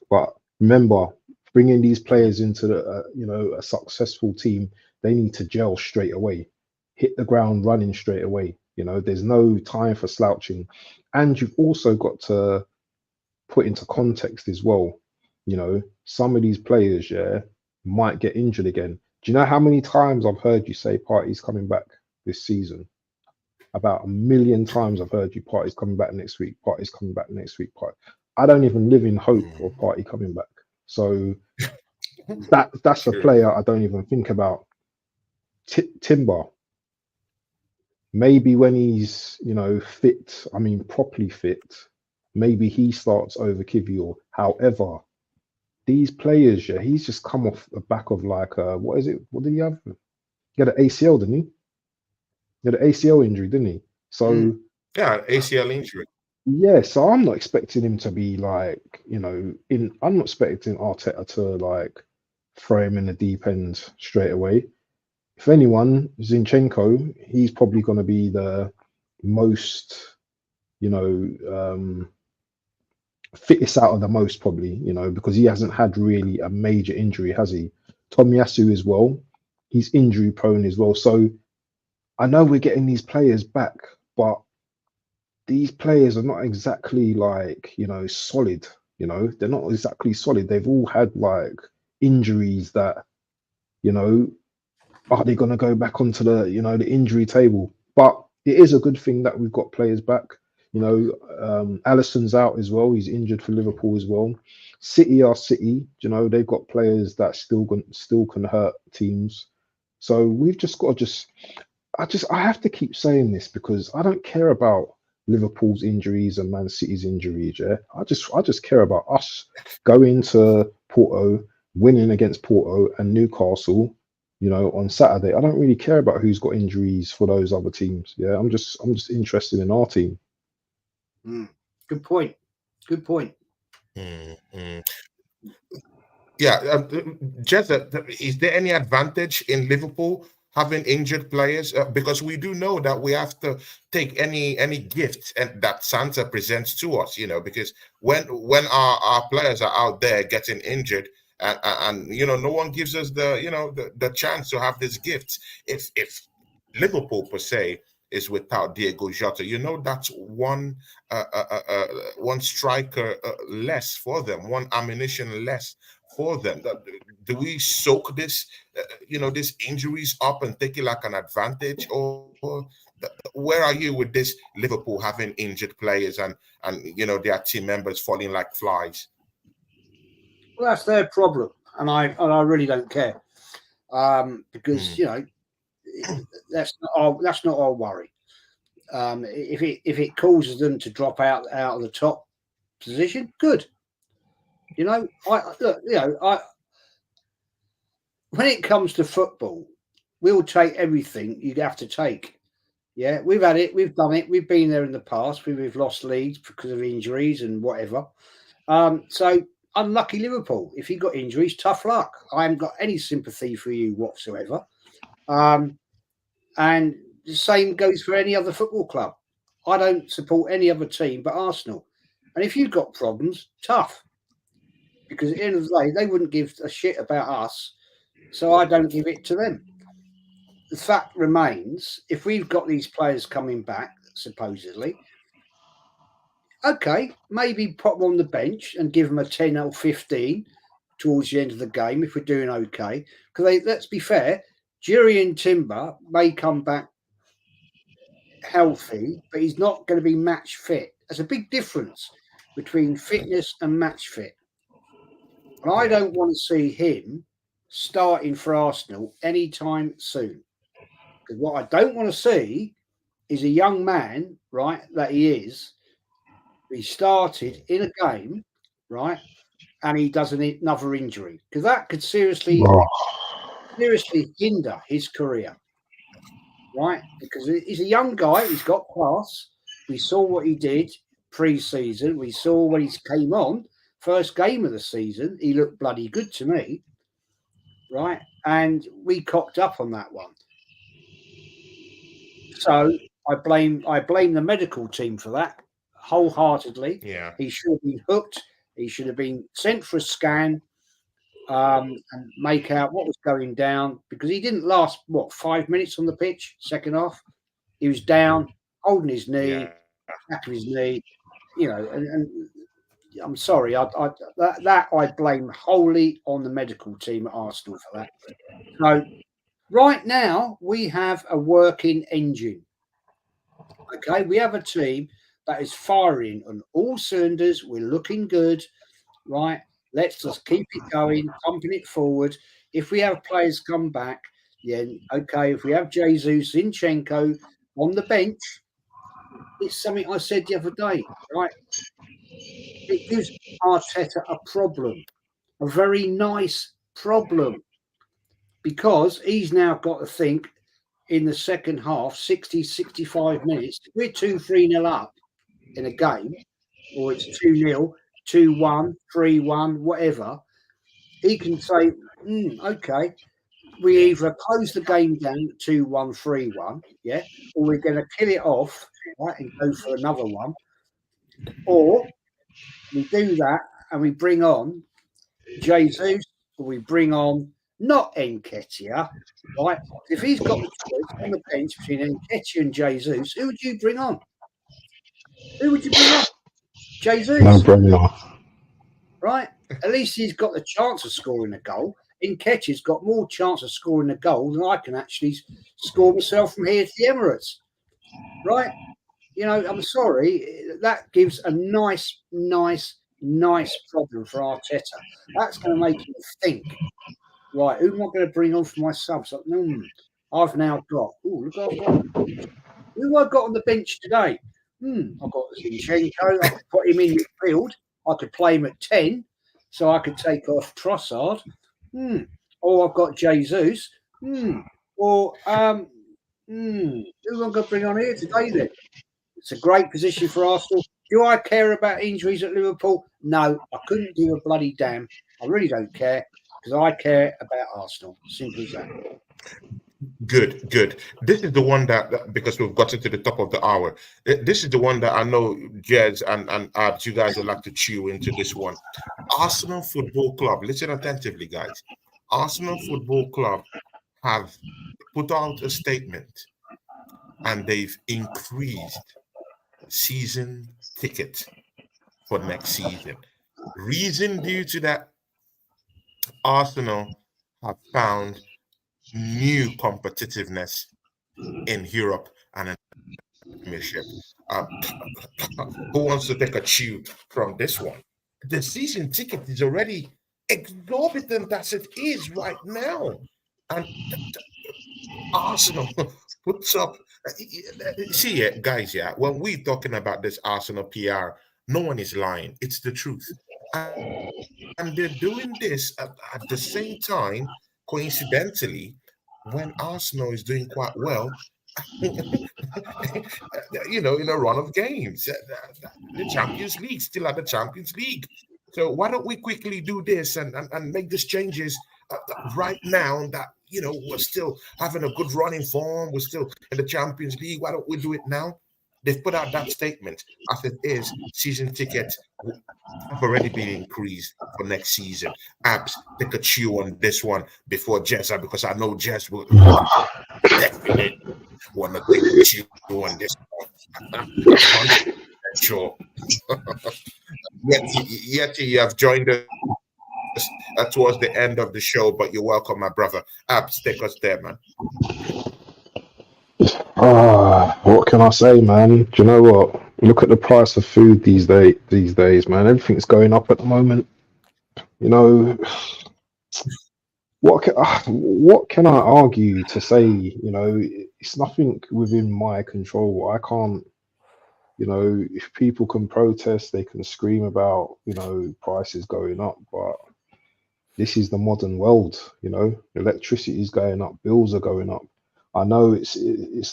But remember, bringing these players into a successful team, they need to gel straight away, hit the ground running straight away. There's no time for slouching. And you've also got to put into context as well. Some of these players, might get injured again. Do you know how many times I've heard you say Partey's coming back this season? About 1 million times I've heard you Partey's coming back next week. Partey's coming back next week. I don't even live in hope of Partey coming back. So that's a player I don't even think about. Timber. Maybe when he's fit, properly fit, maybe he starts over Kivior. However, these players, he's just come off the back of what is it? What did he have? He had an ACL, didn't he? He had an ACL injury, didn't he? So ACL injury. Yeah, so I'm not expecting him to be I'm not expecting Arteta to throw him in the deep end straight away. If anyone, Zinchenko, he's probably going to be the most, fittest out of the most probably, because he hasn't had really a major injury, has he? Tomiyasu as well, he's injury prone as well. So I know we're getting these players back, but these players are not exactly solid. They're not exactly solid. They've all had injuries that, are they going to go back onto the the injury table? But it is a good thing that we've got players back. Alisson's out as well. He's injured for Liverpool as well. City are City. They've got players that still can hurt teams. So we've just got to I have to keep saying this because I don't care about Liverpool's injuries and Man City's injuries. I just care about us going to Porto, winning against Porto and Newcastle, on Saturday. I don't really care about who's got injuries for those other teams. I'm just interested in our team. Good point. Mm-hmm. Jess, is there any advantage in Liverpool having injured players? Because we do know that we have to take any gift that Santa presents to us, because when our players are out there getting injured and no one gives us the chance to have this gift. If Liverpool per se is without Diego Jota, that's one striker less for them, one ammunition less for them? Do we soak this, these injuries up and take it like an advantage, or where are you with this Liverpool having injured players and their team members falling like flies? Well, that's their problem, and I really don't care, because that's not our worry. If it causes them to drop out of the top position, good. When it comes to football, we'll take everything you have to take. Yeah, we've had it, we've done it, we've been there in the past. We've lost leagues because of injuries and whatever. So unlucky Liverpool. If you got injuries, tough luck. I haven't got any sympathy for you whatsoever. And the same goes for any other football club. I don't support any other team but Arsenal. And if you've got problems, tough. Because at the end of the day, they wouldn't give a shit about us. So I don't give it to them. The fact remains, if we've got these players coming back, supposedly, okay, maybe put them on the bench and give them a 10 or 15 towards the end of the game if we're doing okay. Because let's be fair, Jurriën Timber may come back healthy, but he's not going to be match fit. There's a big difference between fitness and match fit. And I don't want to see him starting for Arsenal anytime soon. Because what I don't want to see is a young man, right, that he is, he started in a game, right, and he does another injury. Because that could seriously hinder his career, right? Because he's a young guy, he's got class. We saw what he did pre-season. We saw when he came on, first game of the season, he looked bloody good to me, right? And we cocked up on that one. So I blame the medical team for that wholeheartedly. Yeah. He should have been hooked. He should have been sent for a scan and make out what was going down, because he didn't last 5 minutes on the pitch, second half. He was down, holding his knee, back of his knee, and I'm sorry, I blame wholly on the medical team at Arsenal for that. So right now we have a working engine. Okay, we have a team that is firing on all cylinders. We're looking good, right? Let's just keep it going, pumping it forward. If we have players come back, then okay. If we have Jesus, Zinchenko on the bench, it's something I said the other day, right? It gives Arteta a problem, a very nice problem, because he's now got to think in the second half, 60, 65 minutes, if we're 2-3-0 up in a game, or it's 2-0, 2-1, 3-1, whatever, he can say, okay, we either close the game down at 2-1, 3-1, yeah, or we're going to kill it off, right, and go for another one, or we do that and we bring on Jesus, or we bring on not Nketiah, right? If he's got the choice on the bench between Nketiah and Jesus, who would you bring on? Who would you bring on? Jesus. No brainer. Right? At least he's got the chance of scoring a goal. Nketiah's got more chance of scoring a goal than I can actually score myself from here to the Emirates. Right? I'm sorry. That gives a nice problem for Arteta. That's going to make him think, right, who am I going to bring on for my subs? I've now got, look what I've got. Who have I got on the bench today? I've got Zinchenko. I could put him in midfield. I could play him at 10, so I could take off Trossard. Or I've got Jesus. Or who am I going to bring on here today then? It's a great position for Arsenal. Do I care about injuries at Liverpool? No, I couldn't give a bloody damn. I really don't care, because I care about Arsenal. Simple as that. Good. This is the one that because we've gotten to the top of the hour. This is the one that I know Jez and Abs, you guys would like to chew into this one. Arsenal Football Club. Listen attentively, guys. Arsenal Football Club have put out a statement, and they've increased season ticket for next season. Reason due to that Arsenal have found new competitiveness in Europe and in the Premiership. Uh, who wants to take a chew from this one? The season ticket is already exorbitant as it is right now. And Arsenal puts up. See, guys, yeah, when we're talking about this Arsenal PR, no one is lying. It's the truth. And they're doing this at the same time, coincidentally, when Arsenal is doing quite well, in a run of games. The Champions League, still at the Champions League. So why don't we quickly do this and make these changes right now that, we're still having a good running form. We're still in the Champions League. Why don't we do it now? They've put out that statement. As it is, season tickets have already been increased for next season. Abs, take a chew on this one before Jessa, because I know Jess will definitely want to take a chew on this one. 100% sure. Yet you have joined us towards the end of the show, but you're welcome, my brother. Abs, take us there, man. What can I say, man? Do you know what? Look at the price of food these days, man. Everything's going up at the moment. You know, what can I argue to say? It's nothing within my control. I can't. If people can protest, they can scream about prices going up, but this is the modern world. Electricity is going up, bills are going up. I know it's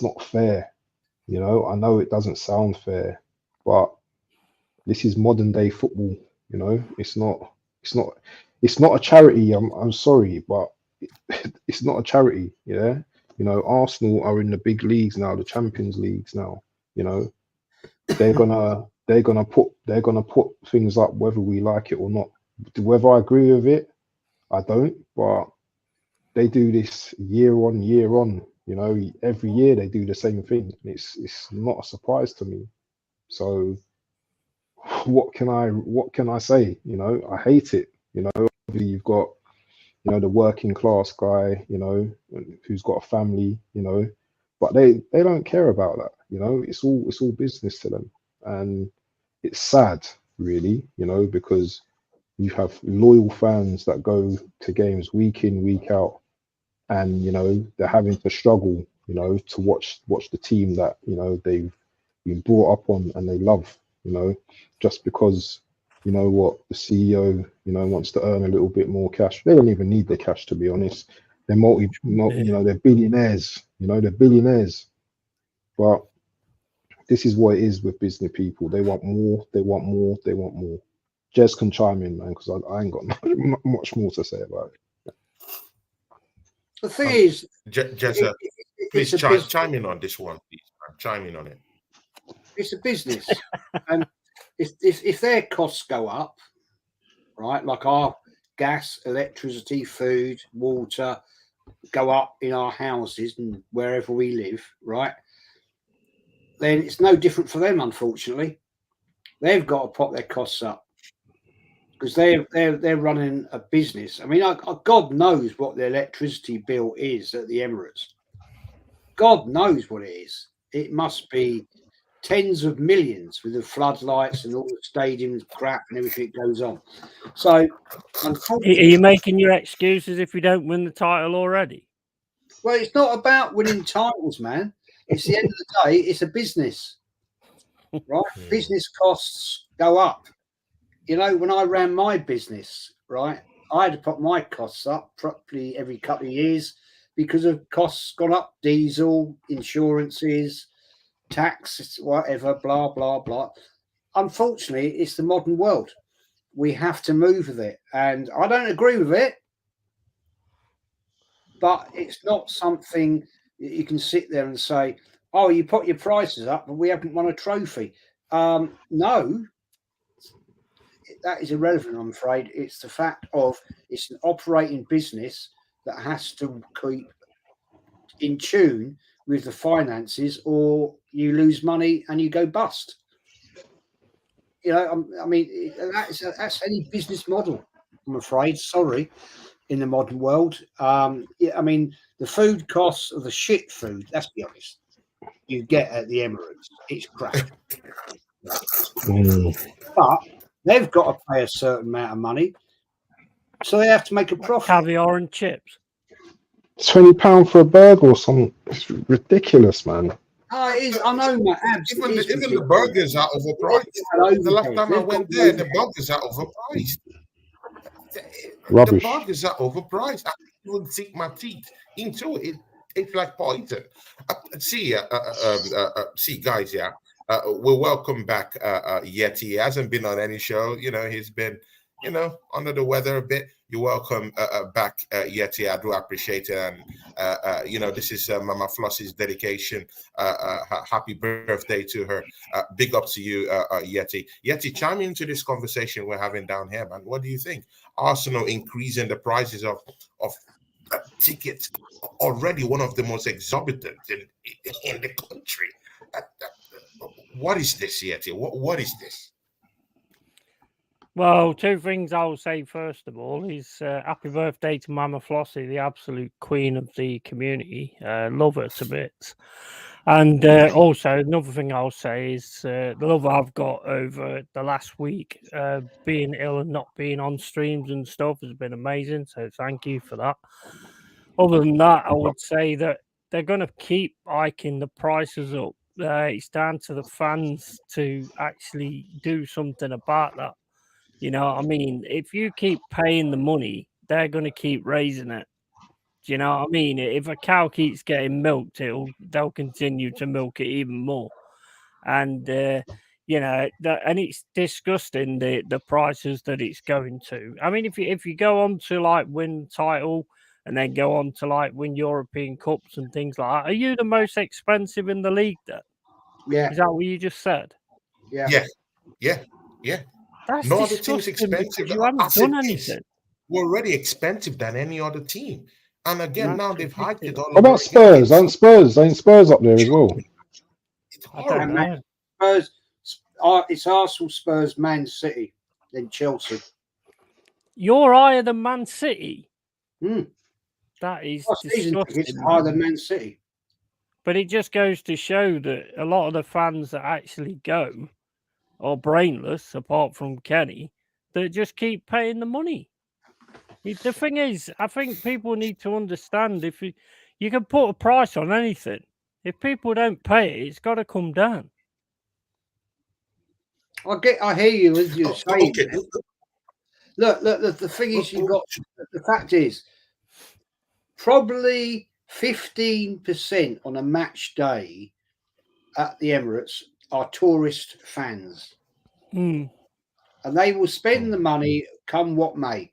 not fair. I know it doesn't sound fair, but this is modern day football. It's not a charity. I'm sorry, but it's not a charity. Yeah. Arsenal are in the big leagues now, the Champions Leagues now. They're gonna put things up whether we like it or not. Whether I agree with it, I don't. But they do this year on year on. Every year they do the same thing. It's not a surprise to me. So what can I say? I hate it. You've got the working class guy, who's got a family, but they don't care about that. It's all business to them, and it's sad, really, because you have loyal fans that go to games week in, week out, and they're having to struggle, to watch the team that they've been brought up on and they love, just because what the CEO wants to earn a little bit more cash. They don't even need the cash, to be honest. They're they're billionaires. They're billionaires. But this is what it is with business people. They want more. They want more. They want more. Jez can chime in, man, because I ain't got much more to say about it. The thing is, Jez, please chime in on this one, please. Chime in on it. It's a business, and if their costs go up, right, like our gas, electricity, food, water go up in our houses and wherever we live, right, then it's no different for them. Unfortunately, they've got to put their costs up because they're running a business. I mean, God knows what the electricity bill is at the Emirates. God knows what it is. It must be tens of millions with the floodlights and all the stadiums crap and everything goes on. So, are you making your excuses if you don't win the title already? Well, it's not about winning titles, man. It's the end of the day. It's a business, right? Business costs go up. When I ran my business, right, I had to put my costs up properly every couple of years because of costs gone up, diesel, insurances, tax, whatever, blah, blah, blah. Unfortunately, it's the modern world. We have to move with it. And I don't agree with it, but it's not something that you can sit there and say, oh, you put your prices up, but we haven't won a trophy. No, that is irrelevant, I'm afraid. It's the fact of it's an operating business that has to keep in tune with the finances, or you lose money and you go bust. I mean, that's any business model. I'm afraid. Sorry, in the modern world. Yeah, I mean, the food costs of the shit food. Let's be honest. You get at the Emirates, it's crap. But they've got to pay a certain amount of money, so they have to make a profit. Caviar and chips. £20 for a burger or something. It's ridiculous, man. Oh, it is. I know, man. Even the burgers are overpriced. The last time I went there, the burgers are overpriced. Rubbish. The burgers are overpriced. I wouldn't sink my teeth into it. It's like poison. See, guys, yeah. We'll welcome back Yeti. He hasn't been on any show. You know, he's been, you know, under the weather a bit. You're welcome back, Yeti. I do appreciate it. And, you know, this is Mama Flossy's dedication. Happy birthday to her. Big up to you, Yeti. Yeti, chime into this conversation we're having down here, man. What do you think? Arsenal increasing the prices of tickets, already one of the most exorbitant in the country. What is this, Yeti? What is this? Well, two things I'll say first of all is happy birthday to Mama Flossie, the absolute queen of the community. Love her to bits. And also, another thing I'll say is the love I've got over the last week, being ill and not being on streams and stuff has been amazing. So thank you for that. Other than that, I would say that they're going to keep hiking the prices up. It's down to the fans to actually do something about that. You know what I mean? If you keep paying the money, they're going to keep raising it. Do you know what I mean? If a cow keeps getting milked, they'll continue to milk it even more. And, you know, and it's disgusting the prices that it's going to. I mean, if you go on to like win title and then go on to like win European Cups and things like that, are you the most expensive in the league then? Yeah. Is that what you just said? Yeah. That's no other team's expensive. You haven't done anything. We're already expensive than any other team. And again, now they've hiked it all. What about Spurs? Ain't Spurs up there as well? It's I don't horrible. know. Spurs, it's Arsenal, Spurs, Man City, then Chelsea. You're higher than Man City. Mm. That is Season tickets disgusting. are higher than Man City. But it just goes to show that a lot of the fans that actually go are brainless, apart from Kenny, that just keep paying the money. The thing is, I think people need to understand if you can put a price on anything. If people don't pay it, it's got to come down. I hear you as you're saying. Okay. Look, the thing is, the fact is, probably 15% on a match day at the Emirates are tourist fans. Mm. And they will spend the money come what may,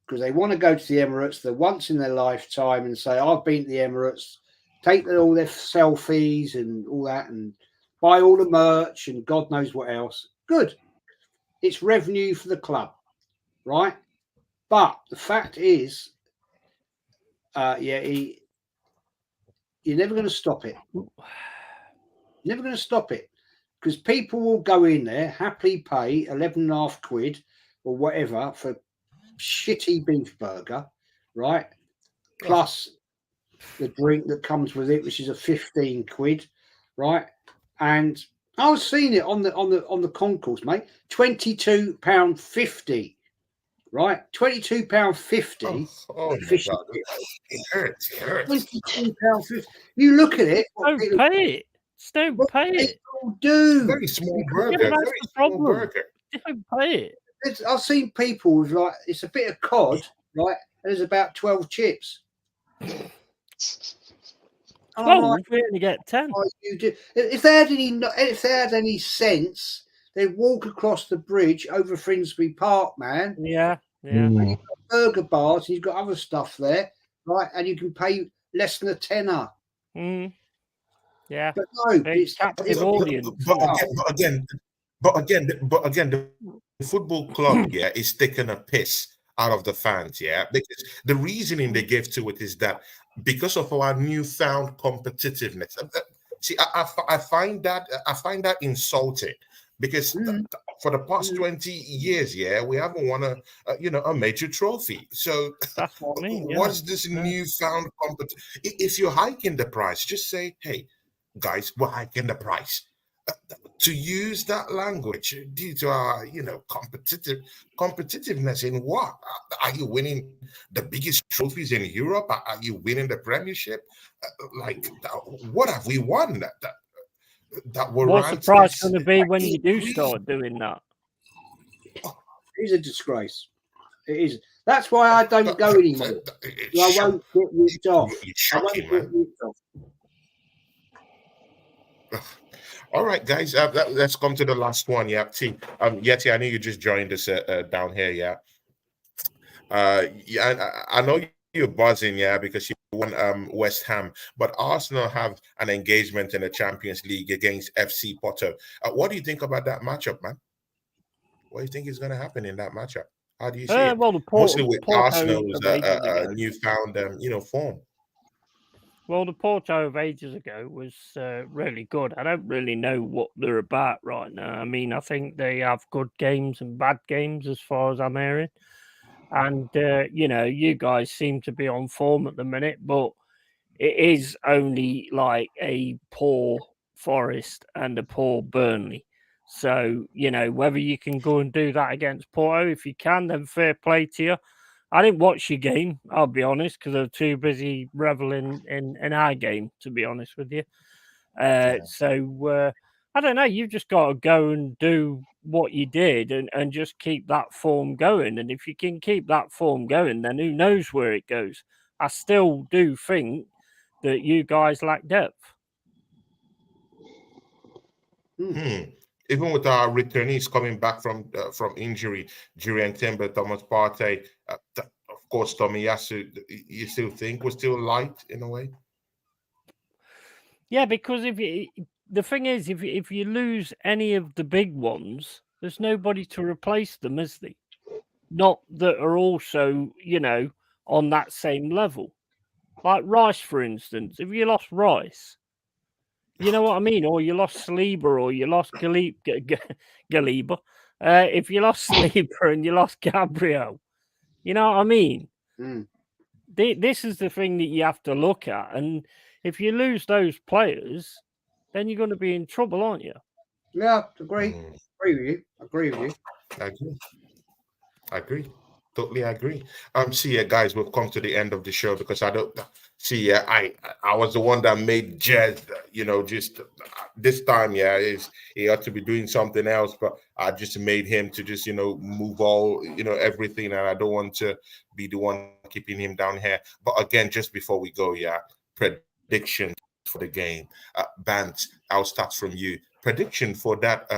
because they want to go to the Emirates. They're once in their lifetime and say, I've been to the Emirates, take all their selfies and all that and buy all the merch and God knows what else. Good. It's revenue for the club, right? But the fact is, you're never going to stop it. Never going to stop it, because people will go in there, happily pay 11.5 quid or whatever for shitty beef burger, right? Plus the drink that comes with it, which is a 15 quid, right? And I was seeing it on the concourse, mate. £22.50, right? £22.50. Oh my God. It hurts. £22.50. You look at it. Don't pay it. Just don't pay it. People do. Very small Yeah, burger. that's Very the small problem. burger. Don't pay it. I've seen people with like, it's a bit of cod, right? And there's about 12 chips. Well, we only get 10. Oh, you do. If they had any sense, they'd walk across the bridge over Finsbury Park, man. Yeah. Burger bars, and you've got other stuff there, right? And you can pay less than a tenner. Mm. Yeah. But no, It's captive audience. But again, the football club, is taking a piss out of the fans, because the reasoning they gave to it is that because of our newfound competitiveness. See, I find that insulting, because for the past 20 years, yeah, we haven't won a major trophy. So That's what I mean. what's this newfound competition? If you're hiking the price, just say, hey, guys, we're hiking the price. To use that language due to our, competitiveness in what? Are you winning the biggest trophies in Europe? Are you winning the Premiership? What have we won that will What's the rank price this going to be when you do increase? start doing that? It is a disgrace. It is. That's why I don't go anymore. I won't get ripped off. It's shocking, man. All right, guys. Let's come to the last one. Yeah, see, Yeti, I know you just joined us down here. Yeah, I know you're buzzing. Yeah, because you won West Ham, but Arsenal have an engagement in the Champions League against FC Porto. What do you think about that matchup, man? What do you think is going to happen in that matchup? How do you see it? Well, Mostly with Porto Arsenal's of ages ago. newfound, form. Well, the Porto of ages ago was really good. I don't really know what they're about right now. I mean, I think they have good games and bad games as far as I'm hearing. And, you guys seem to be on form at the minute, but it is only like a poor Forest and a poor Burnley. So, whether you can go and do that against Porto, if you can, then fair play to you. I didn't watch your game, I'll be honest, because I was too busy reveling in our game, to be honest with you. So, I don't know. You've just got to go and do what you did and just keep that form going. And if you can keep that form going, then who knows where it goes. I still do think that you guys lack depth. Even with our returnees coming back from injury, Jurien Timber, Thomas Partey, of course, Tomiyasu, you still think we're still light in a way? Yeah, because the thing is, if you lose any of the big ones, there's nobody to replace them, is there? Not that are also, on that same level. Like Rice, for instance. If you lost Rice, you know what I mean? Or you lost Saliba, or you lost Galiba. If you lost Saliba and you lost Gabriel, you know what I mean? This is the thing that you have to look at. And if you lose those players, then you're going to be in trouble, aren't you? Yeah, agree. Agree with you. I agree. Totally agree. See, guys, we've come to the end of the show because I don't see. I was the one that made Jez. Just this time, he ought to be doing something else, but I just made him to just move all everything, and I don't want to be the one keeping him down here. But again, just before we go, predictions for the game. Bant, I'll start from you. Prediction for that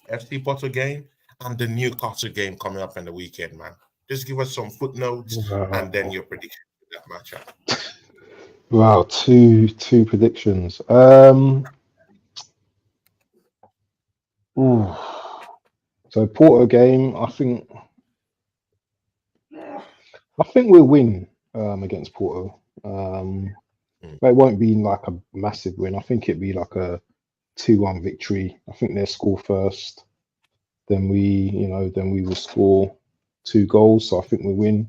FC Porto game and the Newcastle game coming up in the weekend, man. Just give us some footnotes and then your prediction for that matchup. Wow, two predictions. So Porto game, I think we'll win against Porto. But it won't be like a massive win. I think it'd be like a 2-1 victory. I think they'll score first. Then we will score 2 goals. So I think we win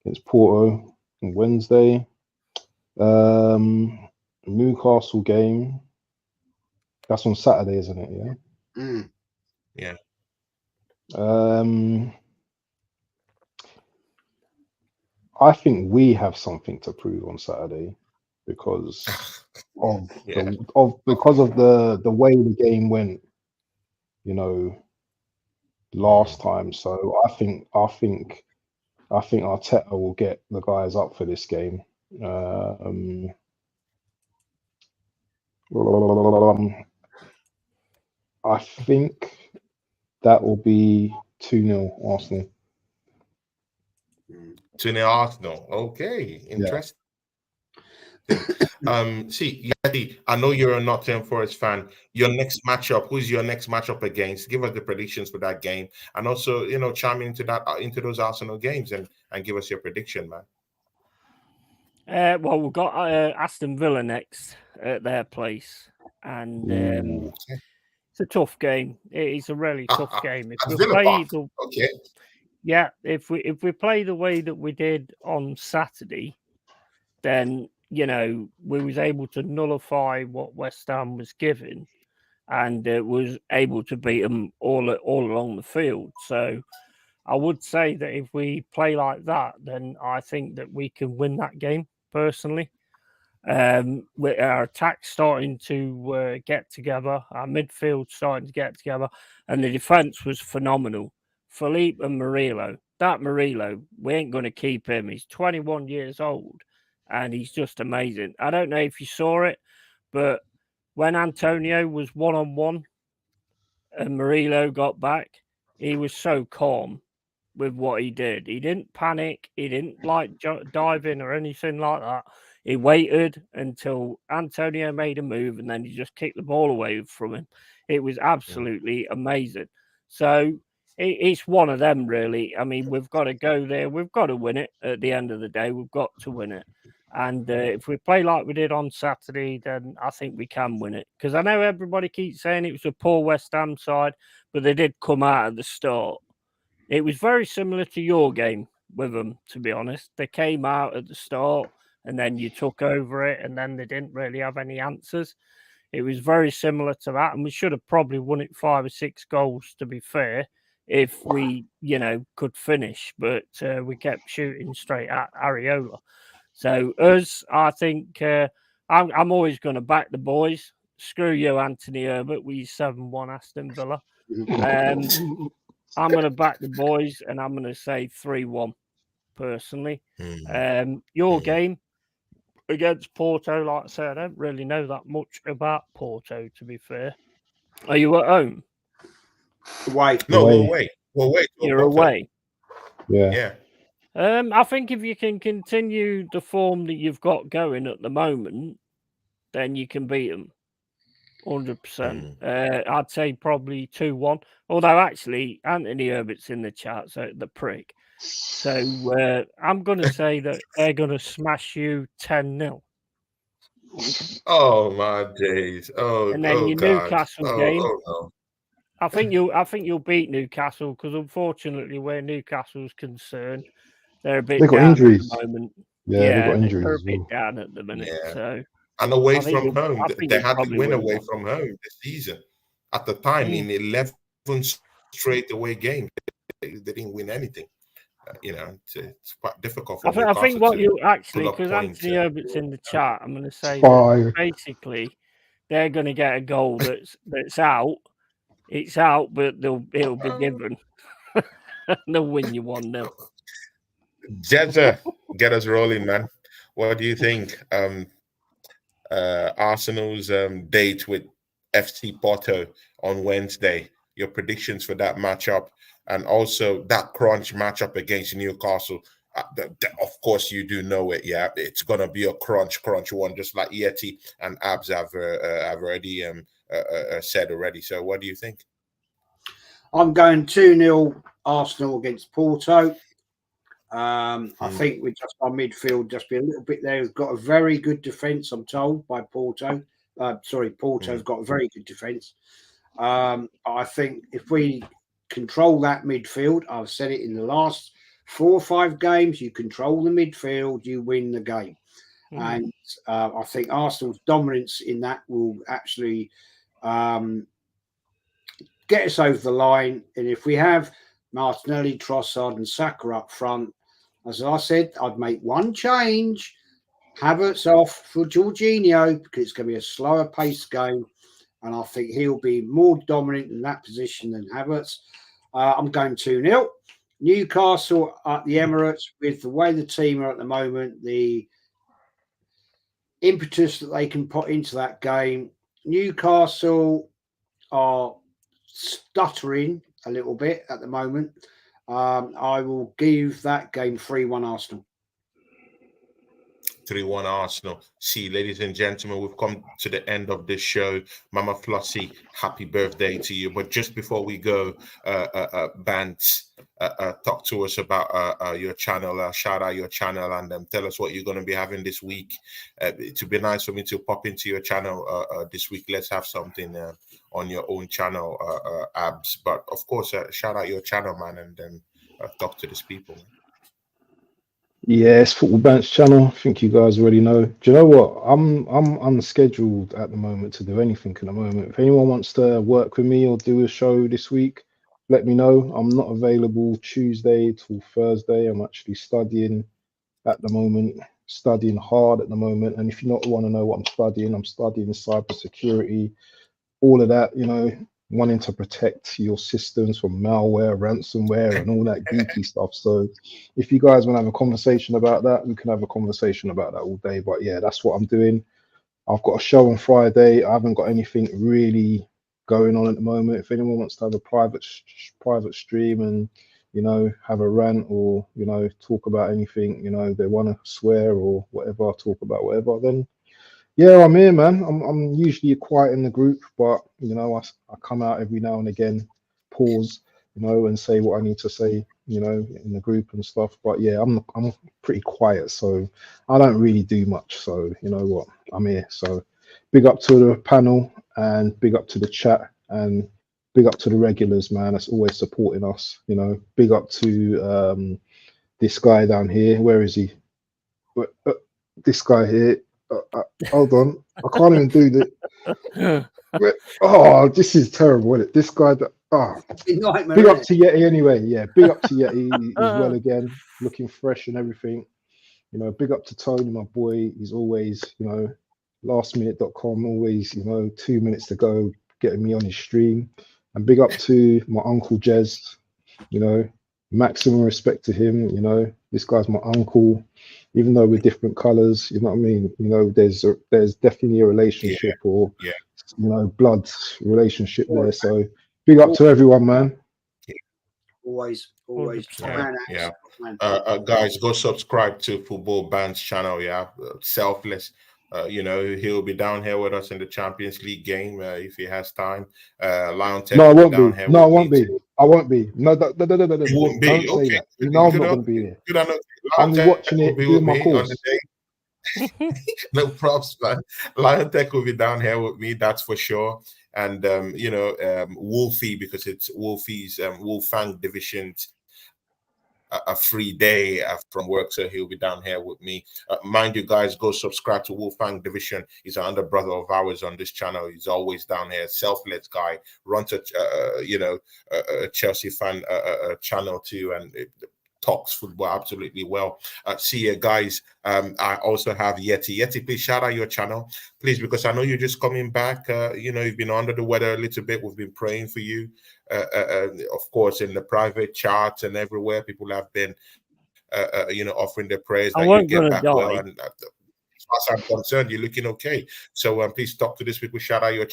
against Porto on Wednesday. Newcastle game. That's on Saturday, isn't it? Yeah. Yeah. I think we have something to prove on Saturday because of the way the game went, last time. So I think Arteta will get the guys up for this game. I think that will be 2-0 Arsenal. 2-0 Arsenal. Okay, interesting. See, Yeti, I know you're a Nottingham Forest fan. Your next matchup, who's your next matchup against? Give us the predictions for that game, and also, chime into those Arsenal games and give us your prediction, man. Well, we've got Aston Villa next at their place, and It's a tough game. It's a really tough game. If At we Villa play Park. Okay. if we play the way that we did on Saturday, then we was able to nullify what West Ham was given, and was able to beat them all along the field. So I would say that if we play like that, then I think that we can win that game personally. With our attack starting to get together, our midfield starting to get together, and the defense was phenomenal. Philippe and Murillo. That Murillo, we ain't going to keep him. He's 21 years old, and he's just amazing. I don't know if you saw it, but when Antonio was one-on-one and Murillo got back, he was so calm with what he did. He didn't panic. He didn't dive in or anything like that. He waited until Antonio made a move, and then he just kicked the ball away from him. It was absolutely amazing. So it's one of them, really. I mean, we've got to go there. We've got to win it at the end of the day. We've got to win it. And if we play like we did on Saturday, then I think we can win it. Because I know everybody keeps saying it was a poor West Ham side, but they did come out at the start. It was very similar to your game with them, to be honest. They came out at the start, and then you took over it, and then they didn't really have any answers. It was very similar to that, and we should have probably won it 5 or 6 goals, to be fair, if we, could finish. But we kept shooting straight at Areola. So us, I think I'm always going to back the boys. Screw you, Anthony Herbert, with 7-1 Aston Villa. I'm going to back the boys, and I'm going to say 3-1 personally. Your game against Porto, like I said, I don't really know that much about Porto, to be fair. Are you at home? Away. No, Away. we're away. You're away. Yeah. I think if you can continue the form that you've got going at the moment, then you can beat them. 100%. I'd say probably 2-1. Although actually, Anthony Herbert's in the chat, so the prick. So I'm going to say that they're going to smash you 10-0. Oh my days! And then your God! Newcastle game. Oh no! I think you'll beat Newcastle, because unfortunately, where Newcastle's concerned, they're a bit They got down injuries. at the moment. Yeah, they got they're injuries a as bit well. down at the minute. Yeah. So. And away I think from home, I think they you'll had to probably win win away one. from home this season. At the time, in 11 straight away games, they didn't win anything. It's quite difficult for I think Newcastle what to you actually, pull up because points. Anthony Herbert's in the chat, I'm going to say Fire. that basically they're going to get a goal that's out. It's out, but it'll be given. They'll win you 1-0. Jezza, get us rolling, man. What do you think? Arsenal's date with FC Porto on Wednesday. Your predictions for that matchup, and also that crunch matchup against Newcastle. Of course, you do know it. Yeah, it's gonna be a crunch one, just like Yeti and Abs have already said already. So, what do you think? I'm going 2-0 Arsenal against Porto. I think with just our midfield, just be a little bit there. We've got a very good defence, I'm told, by Porto. Porto's got a very good defence. I think if we control that midfield, I've said it in the last 4 or 5 games, you control the midfield, you win the game. And I think Arsenal's dominance in that will actually get us over the line. And if we have Martinelli, Trossard and Saka up front, as I said, I'd make one change. Havertz off for Jorginho, because it's going to be a slower paced game. And I think he'll be more dominant in that position than Havertz. I'm going 2-0. Newcastle at the Emirates, with the way the team are at the moment, the impetus that they can put into that game. Newcastle are stuttering a little bit at the moment. I will give that game 3-1 Arsenal. 3-1 Arsenal. See, ladies and gentlemen, we've come to the end of this show. Mama Flossy, happy birthday to you. But just before we go, Bance, talk to us about your channel, shout out your channel, and tell us what you're going to be having this week. It would be nice for me to pop into your channel this week. Let's have something on your own channel, Abs. But of course, shout out your channel, man, and then talk to these people. Yeah, it's Football Bench channel. I think you guys already know. Do you know what? I'm unscheduled at the moment to do anything at the moment. If anyone wants to work with me or do a show this week, let me know. I'm not available Tuesday till Thursday. I'm actually studying at the moment, studying hard at the moment. And if you not want to know what I'm studying cybersecurity, all of that, you know, wanting to protect your systems from malware, ransomware, and all that geeky stuff. So if you guys want to have a conversation about that, we can have a conversation about that all day. But yeah, that's what I'm doing. I've got a show on Friday. I haven't got anything really going on at the moment. If anyone wants to have a private stream and, you know, have a rant or, you know, talk about anything, you know, they want to swear or whatever, talk about whatever, then yeah, I'm here, man. I'm usually quiet in the group, but you know, I come out every now and again, pause, you know, and say what I need to say, you know, in the group and stuff. But yeah, I'm pretty quiet, so I don't really do much. So you know what, I'm here. So big up to the panel and big up to the chat and big up to the regulars, man. That's always supporting us. You know, big up to this guy down here. Where is he? This guy here. Hold on, I can't even do the. Oh, this is terrible, isn't it? This guy. Big up to Yeti anyway. Yeah, big up to Yeti as well again, looking fresh and everything. You know, big up to Tony, my boy. He's always, you know, lastminute.com. Always, you know, 2 minutes to go, getting me on his stream. And big up to my uncle Jez. You know, maximum respect to him. You know, this guy's my uncle. Even though we're different colors, you know what I mean? You know, there's definitely a relationship or, you know, blood relationship there. So big up to everyone, man. Always. Yeah. Guys, go subscribe to Football Band's channel. Yeah, Selfless. You know, he'll be down here with us in the Champions League game if he has time. Lion Tech. No, I won't be. No, I won't be. I won't be. No, you won't be. Don't say that. You know I'm not going to be there. I'm watching it, doing my course. No props, man. Lion Tech will be down here with me, that's for sure. And you know, Wolfie, because it's Wolfie's Wolfang Division's a free day from work, so he'll be down here with me. Mind you, guys, go subscribe to Wolfang Division. He's another brother of ours on this channel. He's always down here, selfless guy, runs a you know, a Chelsea fan channel too, and talks football absolutely well. See you guys. I also have Yeti. Please shout out your channel, please, because I know you're just coming back. You know, you've been under the weather a little bit. We've been praying for you. Of course, in the private chats and everywhere, people have been, you know, offering their prayers that you get back well. And as far as I'm concerned, you're looking okay. So please talk to these people, shout out your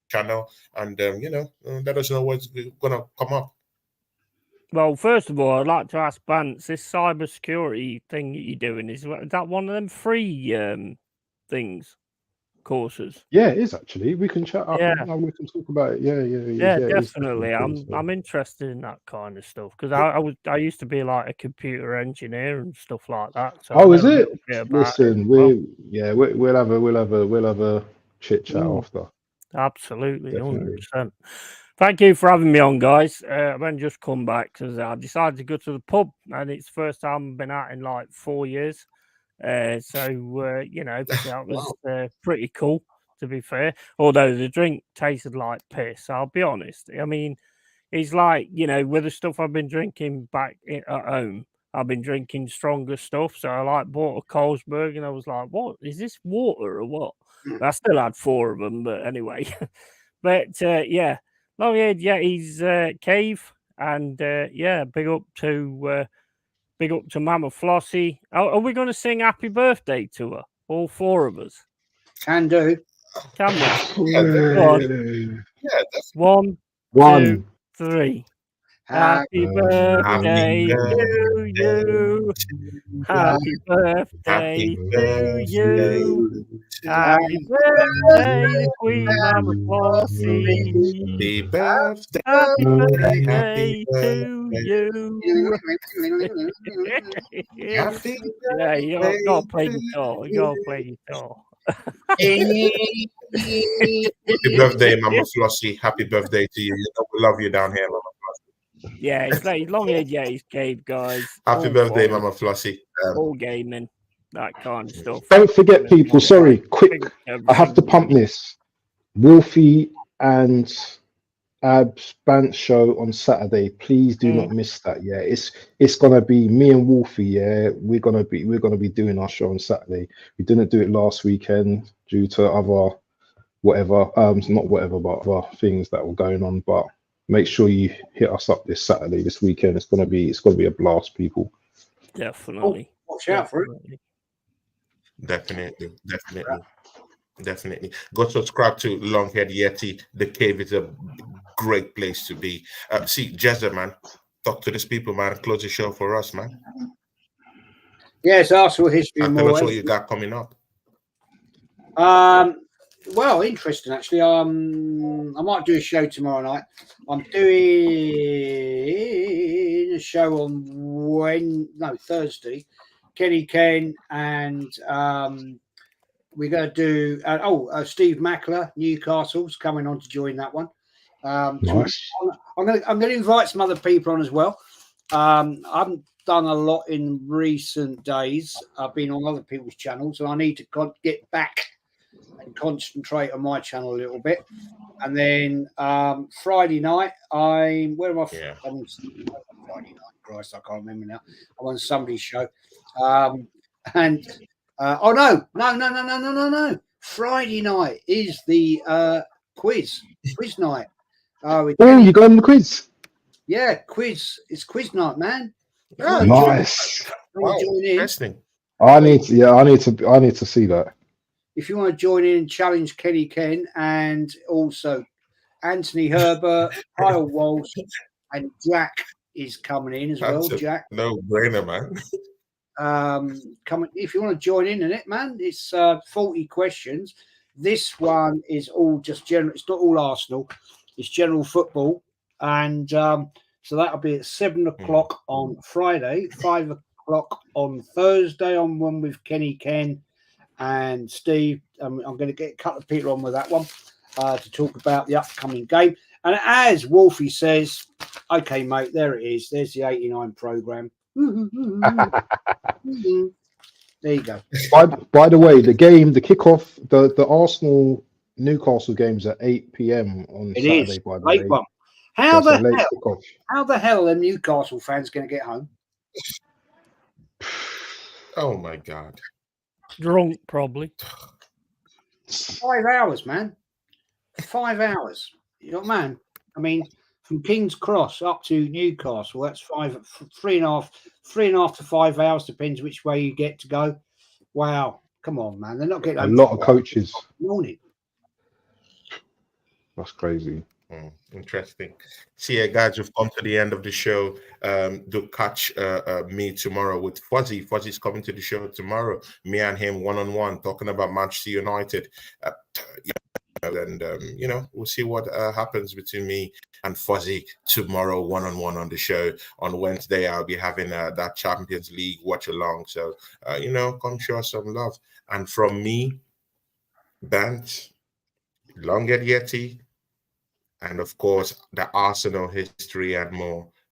channel, and you know, let us know what's gonna come up. Well, first of all, I'd like to ask Bance, this cybersecurity thing that you're doing, is that one of them free things, courses? Yeah, it is actually. We can chat up. Yeah. We can talk about it. Yeah, definitely. I'm interested in that kind of stuff because I used to be like a computer engineer and stuff like that. So is it? Listen, we'll have a chit chat after. Absolutely, 100%. Thank you for having me on, guys. I've only just come back because I decided to go to the pub, and it's the first time I've been out in like 4 years. So you know, that was pretty cool, to be fair. Although the drink tasted like piss, I'll be honest. I mean, it's like, you know, with the stuff I've been drinking back at home, I've been drinking stronger stuff. So I like bought a Carlsberg, and I was like, "What is this, water or what?" But I still had 4 of them, but anyway. But yeah. Oh yeah, he's Cave, and yeah, big up to Mama Flossy. Are we going to sing happy birthday to her, all 4 of us? Can do. Can we? Yeah, Go on. 1, 2, 3. Happy birthday birthday to you. Happy birthday to you. Happy birthday to Queen Mama Flossy. Happy birthday. Happy Happy birthday to birthday. you. Happy Yeah, you birthday gotta play to guitar. You you. gotta play guitar. Happy birthday, Mama Flossy. Happy birthday to you. You know we love you down here, Mama Flossy. Yeah, it's like long as it's Gabe, guys. Happy All birthday, fun, Mama Flossy. all gaming, that kind of stuff. Don't forget, people. Sorry, quick. I have to pump this. Wolfie and Ab's Bant show on Saturday. Please do not miss that. Yeah, it's gonna be me and Wolfie. Yeah, we're gonna be doing our show on Saturday. We didn't do it last weekend due to other whatever, not whatever, but other things that were going on. But make sure you hit us up this Saturday, this weekend. It's gonna be a blast, people. Definitely. Watch out for it. Definitely. Go subscribe to Longhead Yeti. The cave is a great place to be. See, Jezza, man, talk to these people, man. Close the show for us, man. Yes, Arsenal history And and tell more. us what you got coming up. Well, interesting actually. I might do a show tomorrow night. I'm doing a show on Thursday. Kenny Ken and we're going to do Steve Mackler, Newcastle's coming on to join that one. Nice. I'm going to invite some other people on as well. I haven't done a lot in recent days. I've been on other people's channels, and I need to get back and concentrate on my channel a little bit. And then Friday night, where am I? Yeah. I'm on Friday night. Christ, I can't remember now. I'm on somebody's show. No. Friday night is the quiz night. Oh, you got on the quiz? Yeah, quiz. It's quiz night, man. Oh, Nice. wow, join in. interesting. I need to see that. If you want to join in and challenge Kenny Ken and also Anthony Herbert, Kyle Walsh, and Jack is coming in as well. Jack, no brainer, man. If you want to join in it, man, it's 40 questions. This one is all just general. It's not all Arsenal. It's general football, and so that'll be at 7 o'clock on Friday, 5 o'clock on Thursday. On one with Kenny Ken and Steve. I'm going to get a couple of people on with that one to talk about the upcoming game. And as Wolfie says, okay, mate, there it is. There's the 89 program. There you go. By the way, the kickoff, the Arsenal Newcastle game's at 8 p.m. on Saturday. By the way, one. How the hell are Newcastle fans going to get home? Oh my God. Drunk, probably. 5 hours, man. 5 hours. You know, man. I mean, from King's Cross up to Newcastle, that's 3.5 to 5 hours, depends which way you get to go. Wow. Come on, man. They're not getting a lot of coaches. Morning. That's crazy. Interesting. See, guys, we've come to the end of the show. Do catch me tomorrow with Fuzzy. Fuzzy's coming to the show tomorrow. Me and him one-on-one talking about Manchester United. And we'll see what happens between me and Fuzzy tomorrow one-on-one on the show. On Wednesday, I'll be having that Champions League watch along. So, come show us some love. And from me, Bant, Longhead Yeti, and of course, the Arsenal history and more.